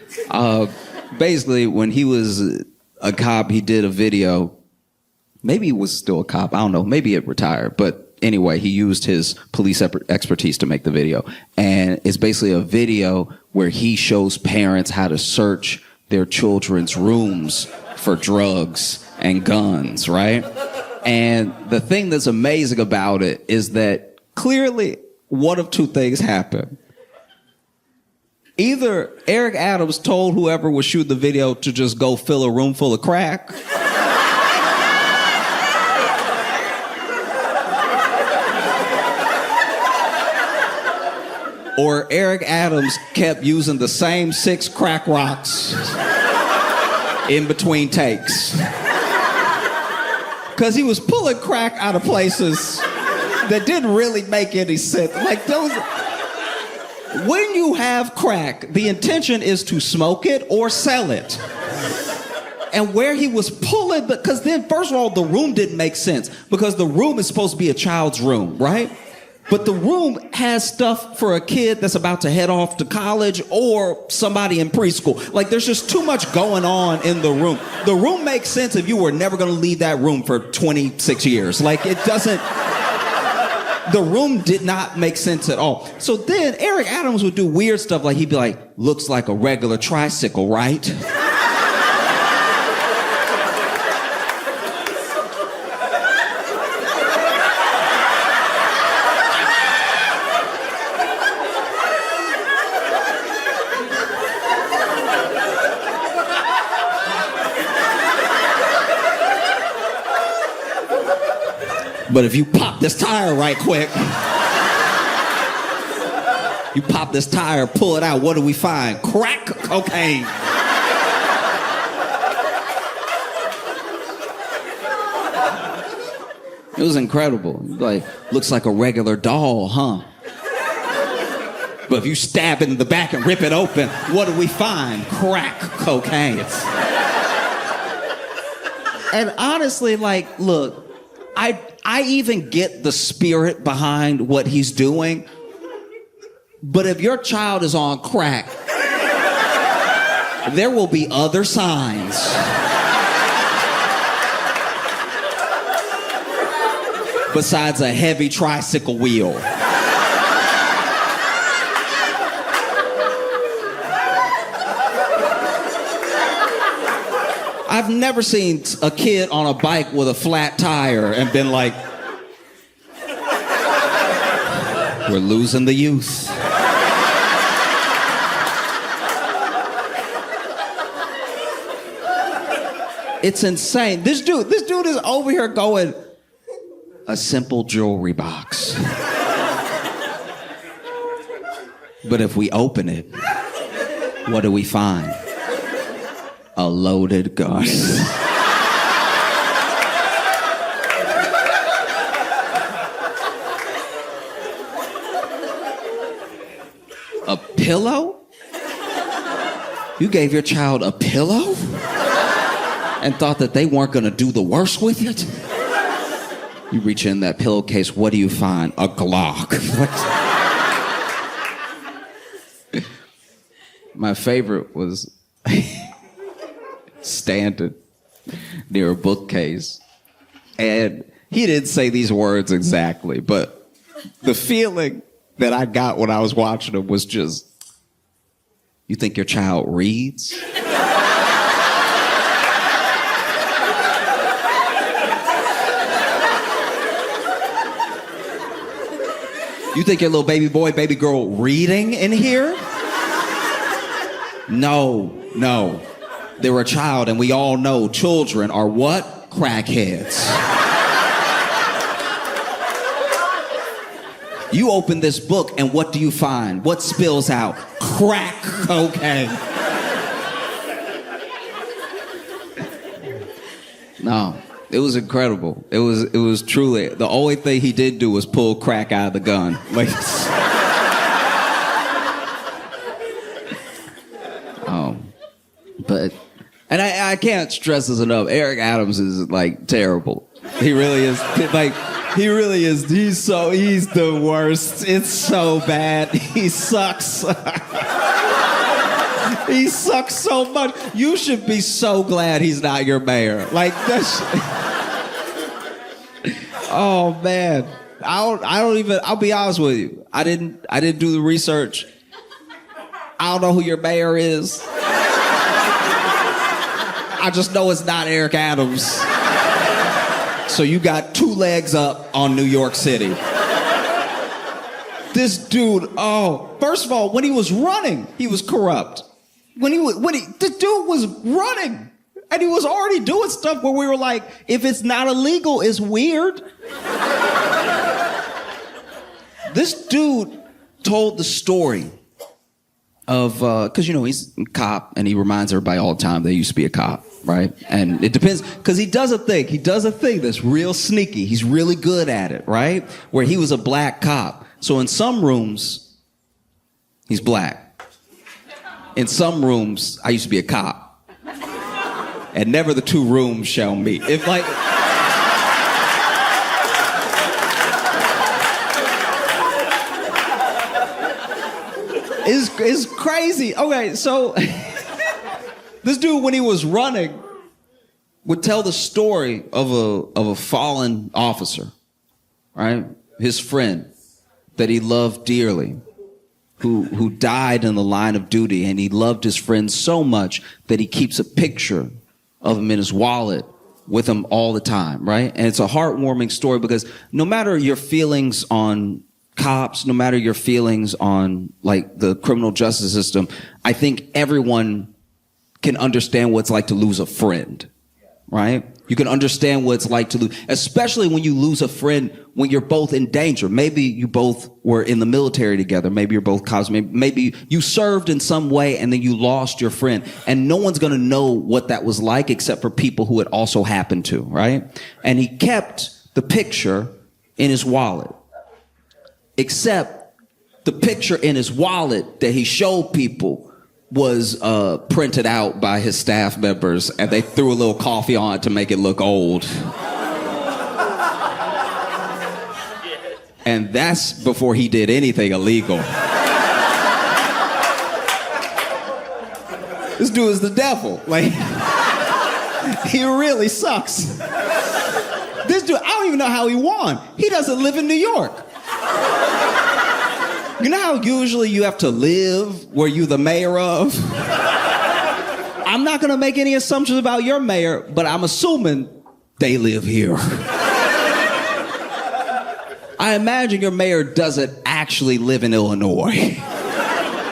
Basically, when he was a cop, he did a video. Maybe he was still a cop. I don't know. Maybe it retired. But anyway, he used his police expertise to make the video. And it's basically a video where he shows parents how to search their children's rooms for drugs and guns, right? And the thing that's amazing about it is that clearly one of two things happened. Either Eric Adams told whoever was shooting the video to just go fill a room full of crack, or Eric Adams kept using the same 6 crack rocks in between takes. Because he was pulling crack out of places that didn't really make any sense. Like those... When you have crack, the intention is to smoke it or sell it. And where he was pulling, because then, first of all, the room didn't make sense. Because the room is supposed to be a child's room, right? But the room has stuff for a kid that's about to head off to college or somebody in preschool. Like, there's just too much going on in the room. The room makes sense if you were never going to leave that room for 26 years. Like, it doesn't... The room did not make sense at all. So then Eric Adams would do weird stuff, like he'd be like, looks like a regular tricycle, right? But if you pop this tire right quick, you pop this tire, pull it out, what do we find? Crack cocaine. It was incredible. Like, looks like a regular doll, huh? But if you stab it in the back and rip it open, what do we find? Crack cocaine. And honestly, like, look, I even get the spirit behind what he's doing. But if your child is on crack, there will be other signs. Besides a heavy tricycle wheel. I've never seen a kid on a bike with a flat tire and been like, we're losing the youth. It's insane. This dude is over here going, a simple jewelry box. But if we open it, what do we find? A loaded gun. A pillow? You gave your child a pillow? And thought that they weren't gonna do the worst with it? You reach in that pillowcase, what do you find? A Glock. My favorite was standing near a bookcase. And he didn't say these words exactly, but the feeling that I got when I was watching him was just, you think your child reads? You think your little baby boy, baby girl reading in here? No. They're a child, and we all know children are what? Crackheads. You open this book, and what do you find? What spills out? Crack cocaine. No, it was incredible. It was truly, the only thing he did do was pull crack out of the gun. Like, and I can't stress this enough. Eric Adams is like terrible. He really is. Like, he really is. He's the worst. It's so bad. He sucks. He sucks so much. You should be so glad he's not your mayor. Like, that's. Oh man, I'll be honest with you. I didn't do the research. I don't know who your mayor is. I just know it's not Eric Adams. So you got 2 legs up on New York City. This dude, first of all, when he was running, he was corrupt. The dude was running. And he was already doing stuff where we were like, if it's not illegal, it's weird. This dude told the story of, because, he's a cop, and he reminds everybody all the time they used to be a cop, right? And it depends, because he does a thing that's real sneaky. He's really good at it, right? Where he was a black cop. So in some rooms, he's black. In some rooms, I used to be a cop. And never the 2 rooms shall meet. If like... It's crazy. Okay, so this dude, when he was running, would tell the story of a fallen officer, right? His friend that he loved dearly, who died in the line of duty, and he loved his friend so much that he keeps a picture of him in his wallet with him all the time, right? And it's a heartwarming story because no matter your feelings on cops, no matter your feelings on like the criminal justice system, I think everyone can understand what it's like to lose a friend, right? You can understand what it's like to lose, especially when you lose a friend when you're both in danger. Maybe you both were in the military together. Maybe you're both cops. Maybe you served in some way and then you lost your friend. And no one's going to know what that was like except for people who it also happened to, right? And he kept the picture in his wallet. Except the picture in his wallet that he showed people was printed out by his staff members, and they threw a little coffee on it to make it look old. And that's before he did anything illegal. This dude is the devil. Like, he really sucks. This dude, I don't even know how he won. He doesn't live in New York. You know how usually you have to live where you're the mayor of? I'm not gonna make any assumptions about your mayor, but I'm assuming they live here. I imagine your mayor doesn't actually live in Illinois.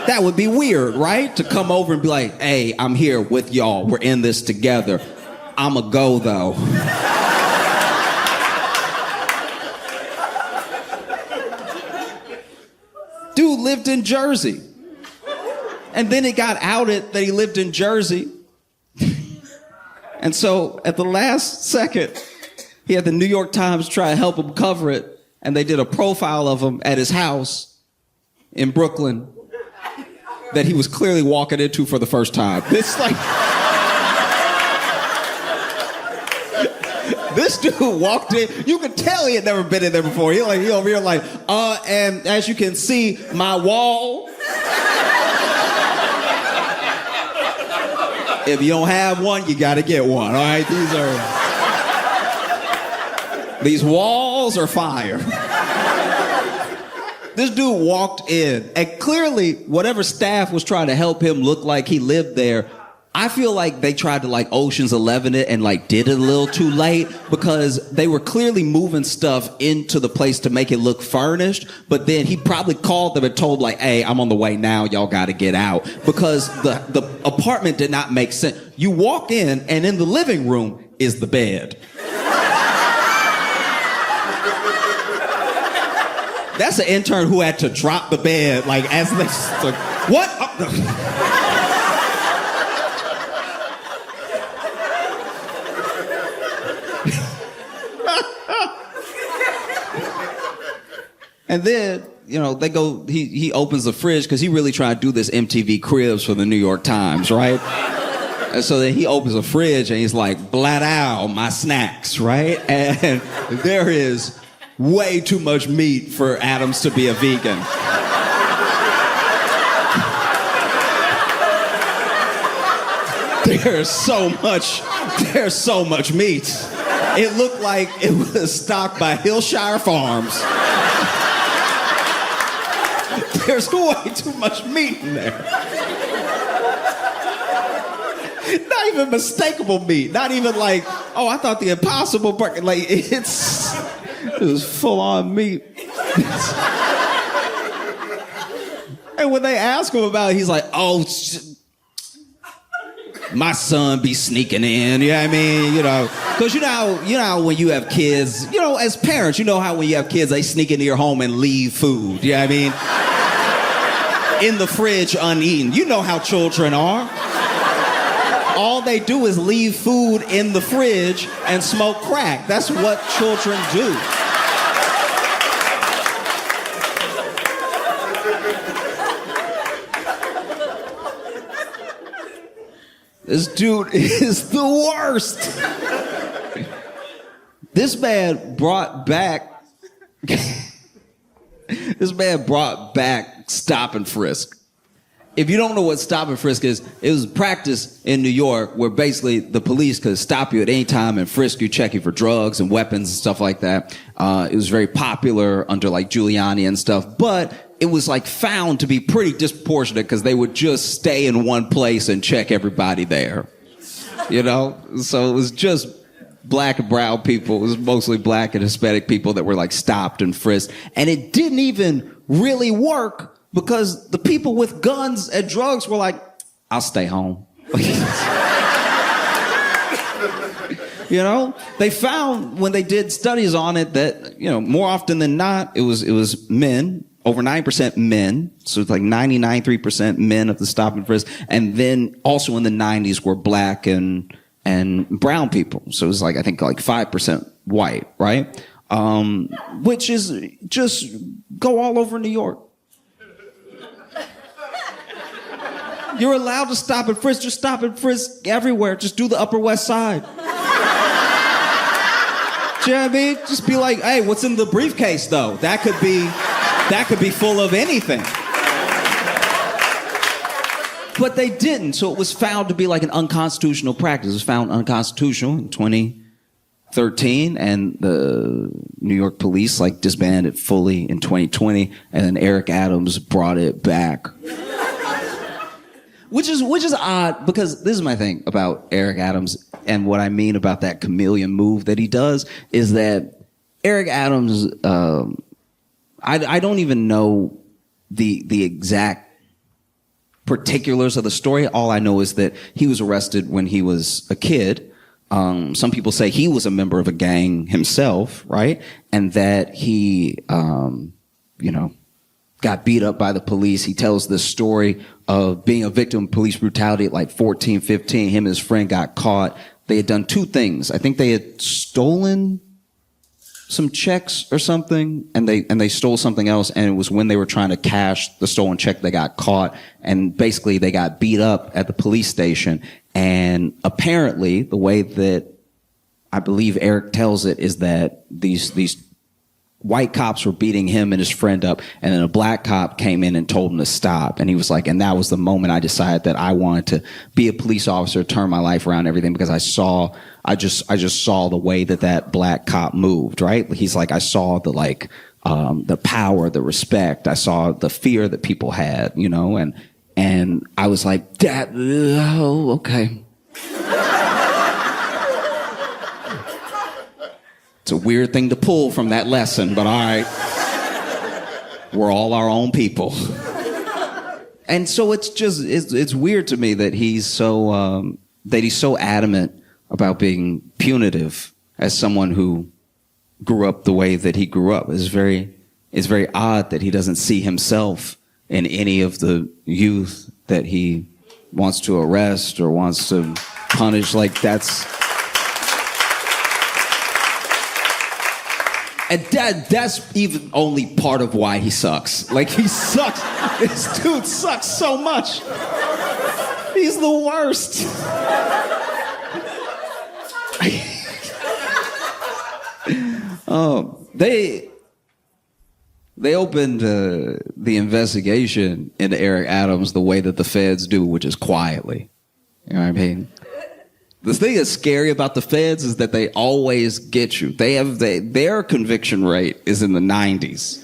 That would be weird, right? To come over and be like, hey, I'm here with y'all. We're in this together. I'ma go, though. Dude lived in Jersey. And then it got outed that he lived in Jersey. And so at the last second, he had the New York Times try to help him cover it. And they did a profile of him at his house in Brooklyn that he was clearly walking into for the first time. This dude walked in. You could tell he had never been in there before. He over here like, and as you can see, my wall. If you don't have one, you gotta get one. All right, these walls are fire. This dude walked in, and clearly, whatever staff was trying to help him look like he lived there, I feel like they tried to like Ocean's 11 it and like did it a little too late, because they were clearly moving stuff into the place to make it look furnished. But then he probably called them and told like, hey, I'm on the way now. Y'all got to get out, because the apartment did not make sense. You walk in, and in the living room is the bed. That's an intern who had to drop the bed, like, as they, like, what? And then, you know, they go, he opens the fridge, because he really tried to do this MTV Cribs for the New York Times, right? And so then he opens the fridge, and he's like, blat out my snacks, right? And there is way too much meat for Adams to be a vegan. There's so much meat. It looked like it was stocked by Hillshire Farms. There's way too much meat in there. Not even mistakable meat. Not even like, oh, I thought the Impossible Burger. Like, it was full on meat. And when they ask him about it, he's like, oh, my son be sneaking in, you know what I mean? You know, because you know how when you have kids, you know, as parents, you know how when you have kids, they sneak into your home and leave food, you know what I mean? In the fridge uneaten. You know how children are. All they do is leave food in the fridge and smoke crack. That's what children do. This dude is the worst. This man brought back stop and frisk. If you don't know what stop and frisk is, it was practice in New York where basically the police could stop you at any time and frisk you, check you for drugs and weapons and stuff like that. It was very popular under like Giuliani and stuff, but it was like found to be pretty disproportionate because they would just stay in one place and check everybody there. You know? So it was just black and brown people. It was mostly black and Hispanic people that were like stopped and frisked. And it didn't even really work because the people with guns and drugs were like, I'll stay home. You know, they found when they did studies on it that, you know, more often than not, it was men, over 9% men. So it's like 99.3% men of the stop and frisk. And then also in the 90s were black and brown people. So it was like, I think like 5% white, right? Which is just go all over New York. You're allowed to stop and frisk. Just stop and frisk everywhere. Just do the Upper West Side. Do you know what I mean? Just be like, hey, what's in the briefcase though? That could be full of anything. But they didn't, so it was found to be like an unconstitutional practice. It was found unconstitutional in 2013, and the New York police like disbanded it fully in 2020, and then Eric Adams brought it back. Which is odd, because this is my thing about Eric Adams, and what I mean about that chameleon move that he does is that Eric Adams, I don't even know the exact particulars of the story. All I know is that he was arrested when he was a kid. Some people say he was a member of a gang himself, right? And that he, got beat up by the police. He tells this story of being a victim of police brutality at like 14, 15. Him and his friend got caught. They had done two things. I think they had stolen some checks or something, and they stole something else, and it was when they were trying to cash the stolen check they got caught, and basically they got beat up at the police station. And apparently the way that I believe Eric tells it is that these white cops were beating him and his friend up, and then a black cop came in and told him to stop. And he was like, and that was the moment I decided that I wanted to be a police officer, turn my life around, everything, because I just saw the way that black cop moved, right? He's like, I saw the power, the respect. I saw the fear that people had, and I was like, that, okay. It's a weird thing to pull from that lesson, but all right. We're all our own people. And so it's weird to me that he's so adamant about being punitive as someone who grew up the way that he grew up. It's very odd that he doesn't see himself in any of the youth that he wants to arrest or wants to punish. Like and that's even only part of why he sucks. Like, he sucks. This dude sucks so much. He's the worst. They opened the investigation into Eric Adams the way that the feds do, which is quietly. You know what I mean? The thing that's scary about the feds is that they always get you. Their conviction rate is in the 90s.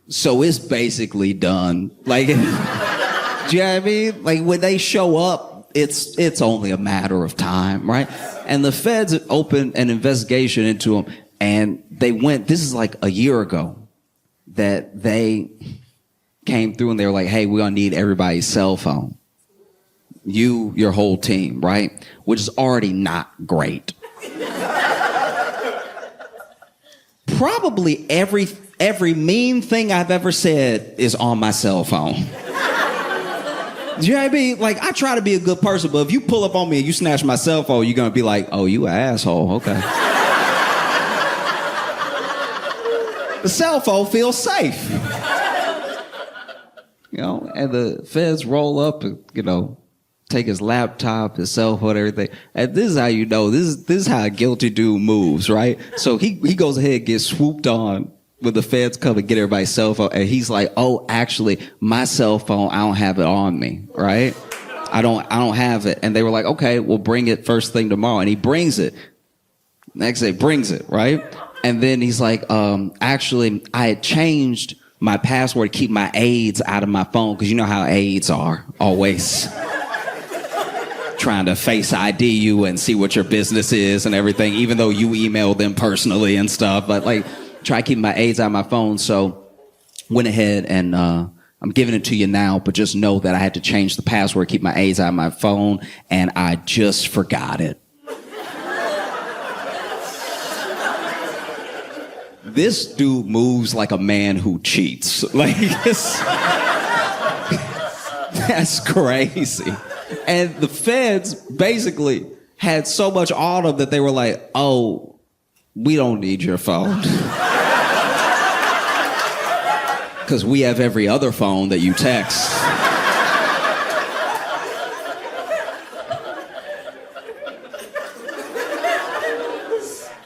So it's basically done. Like, do you know what I mean? Like, when they show up, it's only a matter of time, right? And the feds opened an investigation into them, and this is like a year ago, that they came through and they were like, hey, we're gonna need everybody's cell phone. Your whole team, right? Which is already not great. Probably every mean thing I've ever said is on my cell phone. Do you know what I mean? Like, I try to be a good person, but if you pull up on me and you snatch my cell phone, you're gonna be like, oh, you an asshole, okay. The cell phone feels safe. And the feds roll up and, take his laptop, his cell phone, everything. And this is how you know, this is how a guilty dude moves, right? So he goes ahead and gets swooped on when the feds come and get everybody's cell phone. And he's like, oh, actually, my cell phone, I don't have it on me, right? I don't have it. And they were like, okay, we'll bring it first thing tomorrow. And he brings it. Next day, brings it, right? And then he's like, actually, I had changed my password to keep my aides out of my phone, because you know how aides are, always trying to face ID you and see what your business is and everything, even though you email them personally and stuff. But like, try to keep my aides out of my phone. So went ahead and I'm giving it to you now, but just know that I had to change the password, keep my aides out of my phone, and I just forgot it. This dude moves like a man who cheats. Like, that's crazy. And the feds basically had so much on them that they were like, oh, we don't need your phone. Because we have every other phone that you text.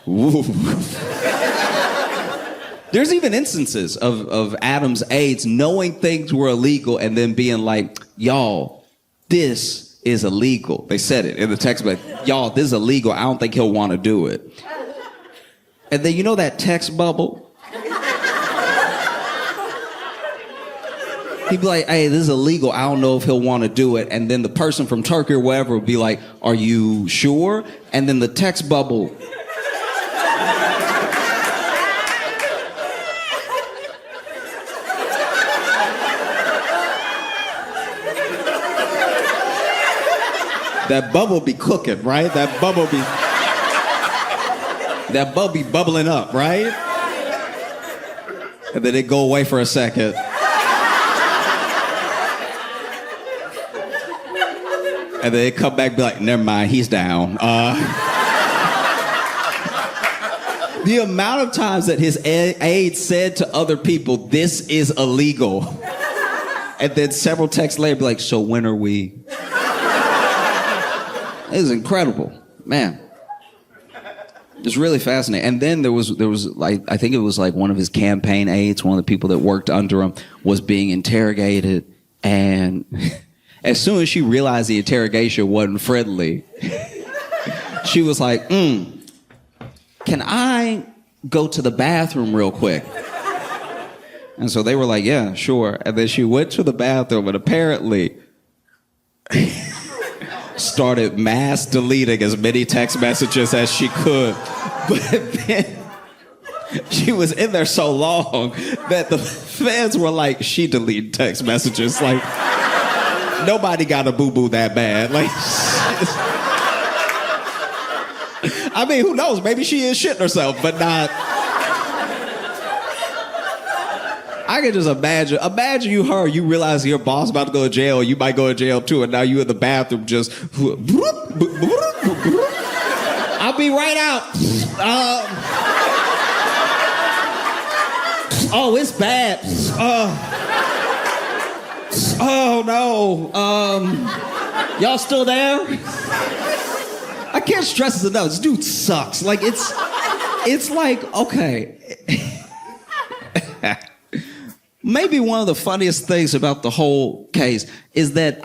Ooh. There's even instances of Adam's aides knowing things were illegal and then being like, y'all, this is illegal. They said it in the text, but y'all, this is illegal. I don't think he'll want to do it. And then you know that text bubble? He'd be like, hey, this is illegal. I don't know if he'll want to do it. And then the person from Turkey or wherever would be like, are you sure? And then the text bubble. That bubble be cooking, right? That bubble be bubbling up, right? And then it go away for a second. And then it come back and be like, never mind, he's down. The amount of times that his aide said to other people, this is illegal. And then several texts later be like, so when are we? It was incredible, man. It's really fascinating. And then there was like, I think it was like one of his campaign aides, one of the people that worked under him, was being interrogated. And as soon as she realized the interrogation wasn't friendly, she was like, can I go to the bathroom real quick? And so they were like, yeah, sure. And then she went to the bathroom and apparently started mass deleting as many text messages as she could. But then she was in there so long that the fans were like, she deleted text messages. Like, nobody got a boo-boo that bad. Like, I mean, who knows? Maybe she is shitting herself, but not. I can just imagine you realize your boss about to go to jail, you might go to jail too, and now you in the bathroom just, I'll be right out. Oh, it's bad. Oh no. Y'all still there? I can't stress this enough. This dude sucks. Like it's like, okay. Maybe one of the funniest things about the whole case is that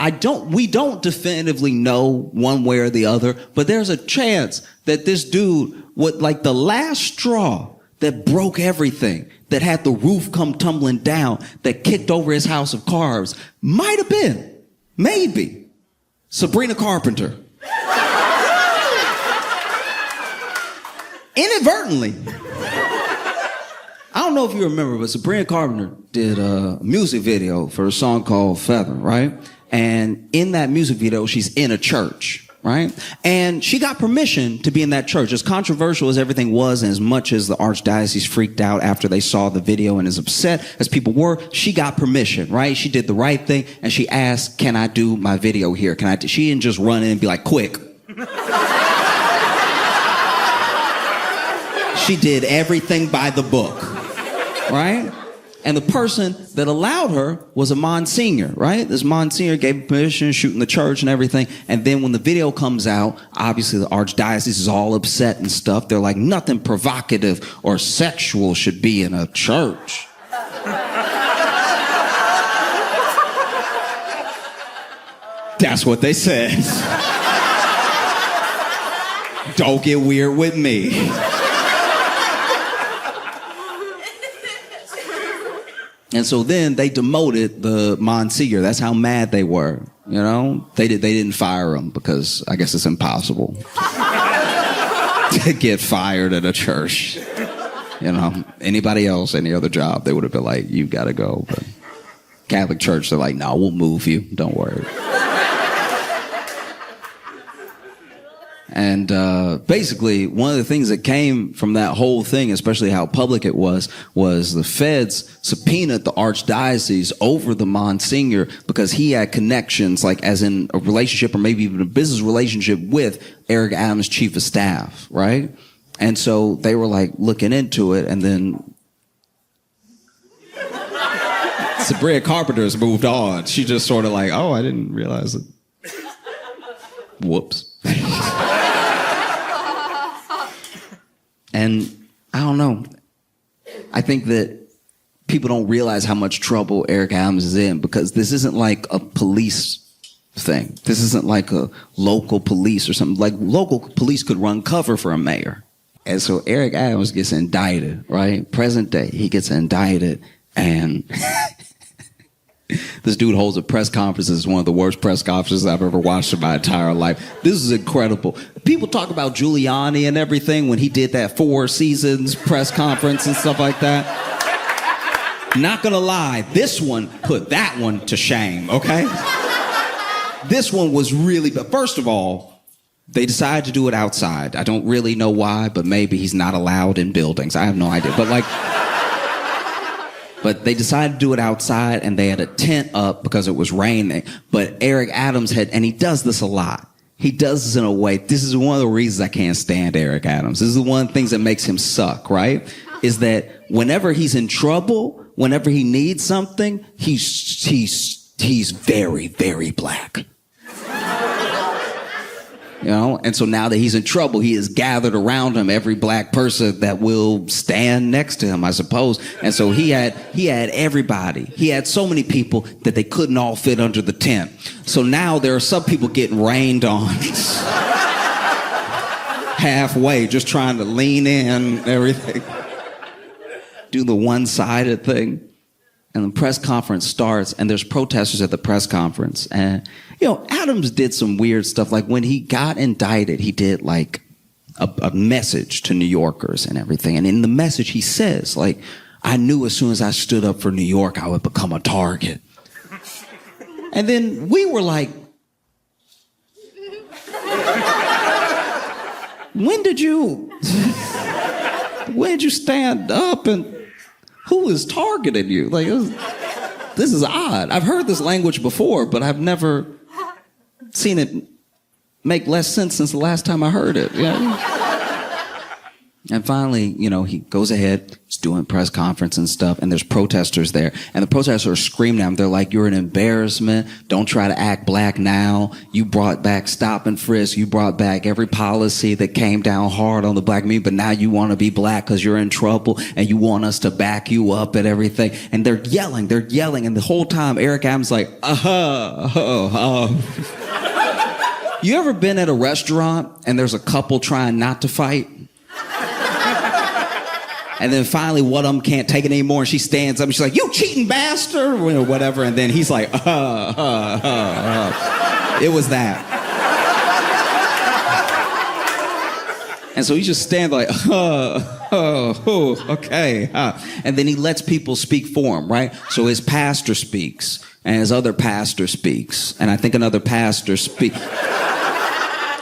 we don't definitively know one way or the other, but there's a chance that this dude, like the last straw that broke everything, that had the roof come tumbling down, that kicked over his house of cards, might have been, maybe, Sabrina Carpenter. Inadvertently. I don't know if you remember, but Sabrina Carpenter did a music video for a song called Feather, right? And in that music video, she's in a church, right? And she got permission to be in that church. As controversial as everything was, and as much as the archdiocese freaked out after they saw the video and as upset as people were, she got permission, right? She did the right thing, and she asked, can I do my video here? She didn't just run in and be like, quick. She did everything by the book, right? And the person that allowed her was a Monsignor, right? This Monsignor gave permission to shoot in the church and everything. And then when the video comes out, obviously the archdiocese is all upset and stuff. They're like, nothing provocative or sexual should be in a church. That's what they said. Don't get weird with me. And so then they demoted the Monsignor. That's how mad they were, you know? They didn't fire him because I guess it's impossible to get fired at a church. You know, anybody else, any other job, they would have been like, you gotta go. But Catholic Church, they're like, no, we'll move you. Don't worry. And basically, one of the things that came from that whole thing, especially how public it was the feds subpoenaed the archdiocese over the Monsignor because he had connections, like as in a relationship or maybe even a business relationship with Eric Adams' chief of staff, right? And so they were like looking into it, and then Sabrina Carpenter's moved on. She just sort of like, oh, I didn't realize it. Whoops. And I don't know. I think that people don't realize how much trouble Eric Adams is in because this isn't like a police thing. This isn't like a local police or something. Like local police could run cover for a mayor. And so Eric Adams gets indicted, right? Present day, he gets indicted and this dude holds a press conference. It's one of the worst press conferences I've ever watched in my entire life. This is incredible. People talk about Giuliani and everything when he did that 4 seasons press conference and stuff like that. Not gonna lie, this one put that one to shame, okay? This one was really, but first of all, they decided to do it outside. I don't really know why, but maybe he's not allowed in buildings. I have no idea. But they decided to do it outside and they had a tent up because it was raining. But Eric Adams and he does this a lot. He does this in a way, this is one of the reasons I can't stand Eric Adams. This is one of the things that makes him suck, right? Is that whenever he's in trouble, whenever he needs something, he's very, very black. You know, and so now that he's in trouble, he has gathered around him every black person that will stand next to him, I suppose. And so he had everybody. He had so many people that they couldn't all fit under the tent. So now there are some people getting rained on halfway, just trying to lean in, everything. Do the one-sided thing. And the press conference starts, and there's protesters at the press conference. And, you know, Adams did some weird stuff. Like when he got indicted, he did like a message to New Yorkers and everything. And in the message, he says, like, I knew as soon as I stood up for New York, I would become a target. And then we were like, when did you stand up and who is targeting you? Like, this is odd. I've heard this language before, but I've never seen it make less sense since the last time I heard it. Yeah. And finally, you know, he goes ahead, he's doing press conference and stuff, and there's protesters there. And the protesters are screaming at him. They're like, you're an embarrassment. Don't try to act black now. You brought back stop and frisk. You brought back every policy that came down hard on the black community, but now you want to be black because you're in trouble and you want us to back you up and everything. And they're yelling. And the whole time, Eric Adams like, You ever been at a restaurant and there's a couple trying not to fight? And then finally, one of them can't take it anymore, and she stands up and she's like, you cheating bastard, or whatever. And then he's like, It was that. And so he just stands like, okay. And then he lets people speak for him, right? So his pastor speaks, and his other pastor speaks, and I think another pastor speaks.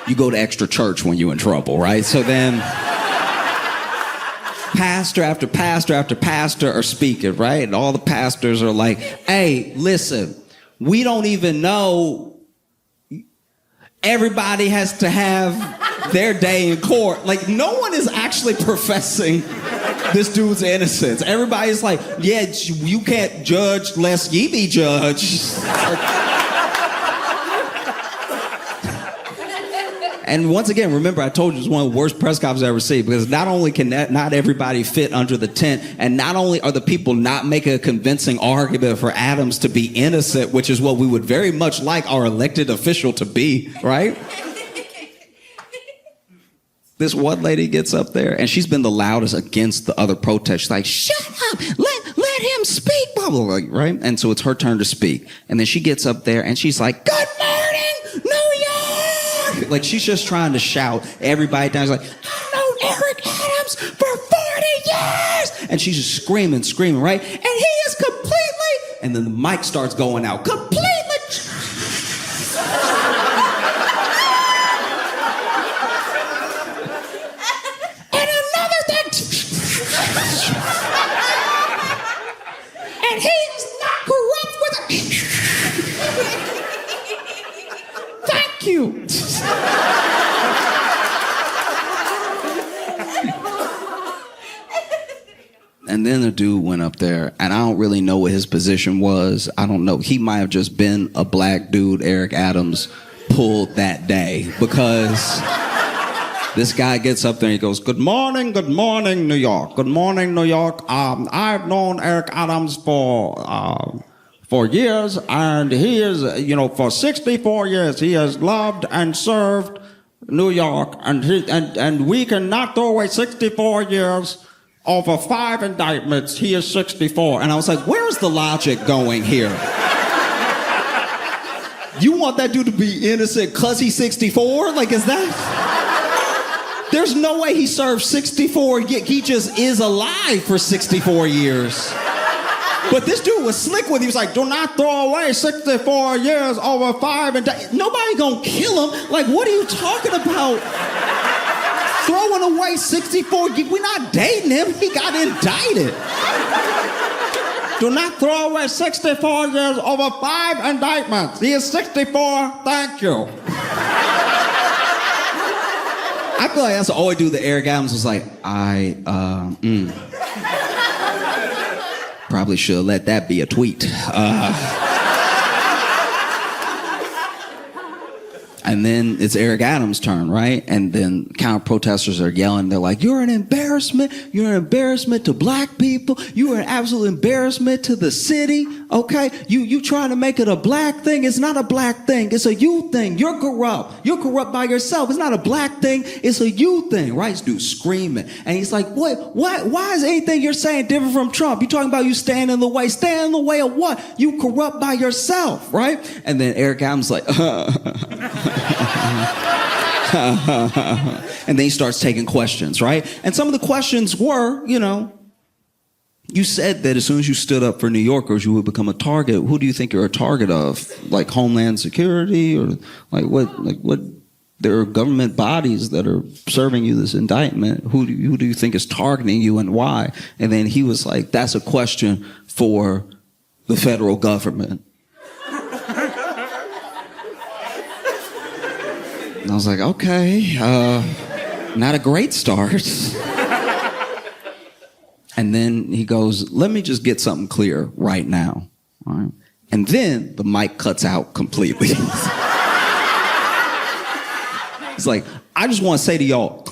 You go to extra church when you're in trouble, right? So then pastor after pastor after pastor are speaking, right? And all the pastors are like, hey, listen, we don't even know. Everybody has to have their day in court. Like, no one is actually professing this dude's innocence. Everybody's like, yeah, you can't judge lest ye be judged. And once again, remember, I told you it's one of the worst press conferences I've ever seen, because not only can not everybody fit under the tent, and not only are the people not making a convincing argument for Adams to be innocent, which is what we would very much like our elected official to be, right? This one lady gets up there, and she's been the loudest against the other protests. She's like, shut up, let him speak, blah, blah, blah, right? And so it's her turn to speak. And then she gets up there, and she's like, good morning, New York! Like, she's just trying to shout everybody down. She's like, I've known Eric Adams for 40 years! And she's just screaming, right? And he is completely... And then the mic starts going out. Completely... And another thing... And he's not corrupt with a... Thank you. And then the dude went up there, and I don't really know what his position was. I don't know. He might have just been a black dude Eric Adams pulled that day, because This guy gets up there and he goes, good morning, New York. Good morning, New York. I've known Eric Adams for years, and he is, for 64 years, he has loved and served New York, and we cannot throw away 64 years over 5 indictments. He is 64. And I was like, where's the logic going here? You want that dude to be innocent because he's 64? Like, is that? There's no way he served 64. He just is alive for 64 years. But this dude was slick with it. He was like, do not throw away 64 years over 5 indictments. Nobody gonna kill him. Like, what are you talking about? Throwing away 64, we're not dating him. He got indicted. Do not throw away 64 years over 5 indictments. He is 64, thank you. I feel like that's all I do. The Eric Adams was like, probably should let that be a tweet. And then it's Eric Adams' turn, right? And then counter protesters are yelling. They're like, you're an embarrassment. You're an embarrassment to black people. You are an absolute embarrassment to the city, okay? You trying to make it a black thing. It's not a black thing. It's a you thing. You're corrupt. You're corrupt by yourself. It's not a black thing. It's a you thing, right? This dude's screaming. And he's like, what? Why is anything you're saying different from Trump? You're talking about you stand in the way. Stand in the way of what? You corrupt by yourself, right? And then Eric Adams like, and then he starts taking questions, right? And some of the questions were, you said that as soon as you stood up for New Yorkers, you would become a target. Who do you think you're a target of? Like Homeland Security, or what? There are government bodies that are serving you this indictment. Who do you think is targeting you and why? And then he was like, that's a question for the federal government. And I was like, okay, not a great start. And then he goes, let me just get something clear right now. All right? And then the mic cuts out completely. It's like, I just want to say to y'all,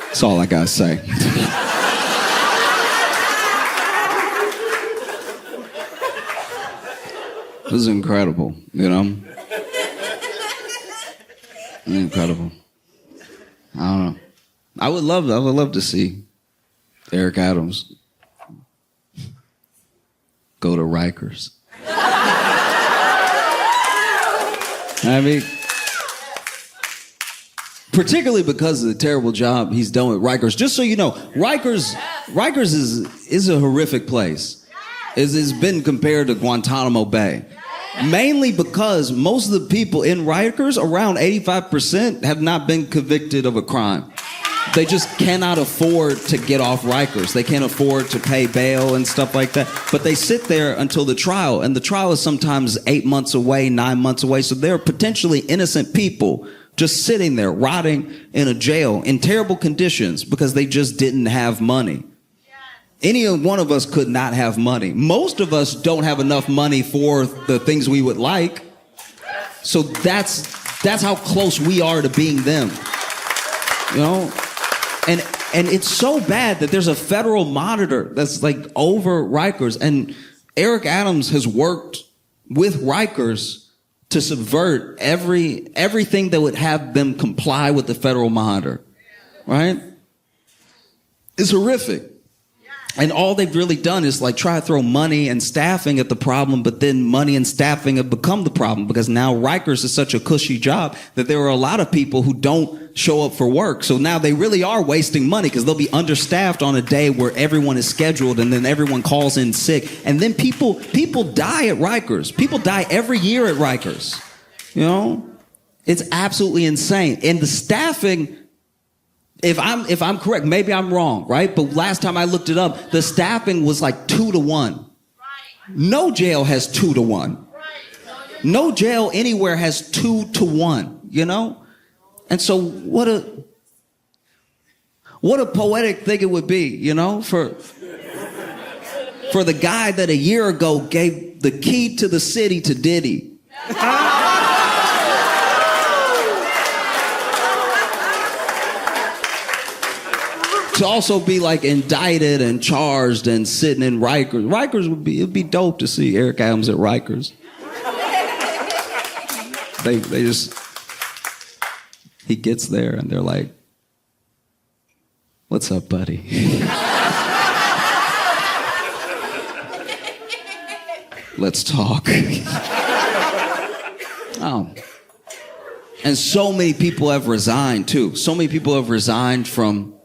that's all I gotta say. This is incredible, Incredible. I don't know. I would love to see Eric Adams go to Rikers. I mean, particularly because of the terrible job he's done with Rikers. Just so you know, Rikers is a horrific place. It's been compared to Guantanamo Bay. Mainly because most of the people in Rikers, around 85%, have not been convicted of a crime. They just cannot afford to get off Rikers. They can't afford to pay bail and stuff like that. But they sit there until the trial. And the trial is sometimes 8 months away, 9 months away. So they're potentially innocent people just sitting there, rotting in a jail in terrible conditions because they just didn't have money. Any one of us could not have money. Most of us don't have enough money for the things we would like. So that's how close we are to being them. And it's so bad that there's a federal monitor that's like over Rikers. And Eric Adams has worked with Rikers to subvert everything that would have them comply with the federal monitor, right? It's horrific. And all they've really done is like try to throw money and staffing at the problem, but then money and staffing have become the problem because now Rikers is such a cushy job that there are a lot of people who don't show up for work. So now they really are wasting money because they'll be understaffed on a day where everyone is scheduled and then everyone calls in sick. And then people die at Rikers. People die every year at Rikers. It's absolutely insane. And the staffing If I'm correct, maybe I'm wrong, right? But last time I looked it up, the staffing was like 2-1. No jail has 2-1. No jail anywhere has 2-1, you know? And so what a poetic thing it would be, you know, for the guy that a year ago gave the key to the city to Diddy. To also be like indicted and charged and sitting in Rikers. Rikers it'd be dope to see Eric Adams at Rikers. They just, he gets there and they're like, "What's up, buddy?" "Let's talk." Oh. And so many people have resigned too. So many people have resigned from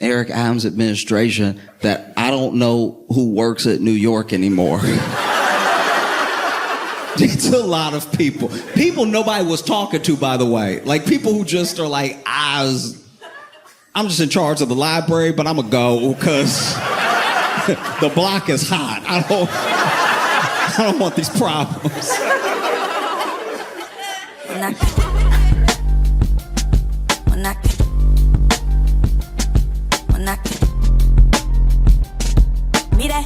Eric Adams' administration that I don't know who works at New York anymore. It's a lot of people. People nobody was talking to, by the way. Like people who just are like, I'm just in charge of the library, but I'm gonna go because the block is hot. I don't want these problems. Mira.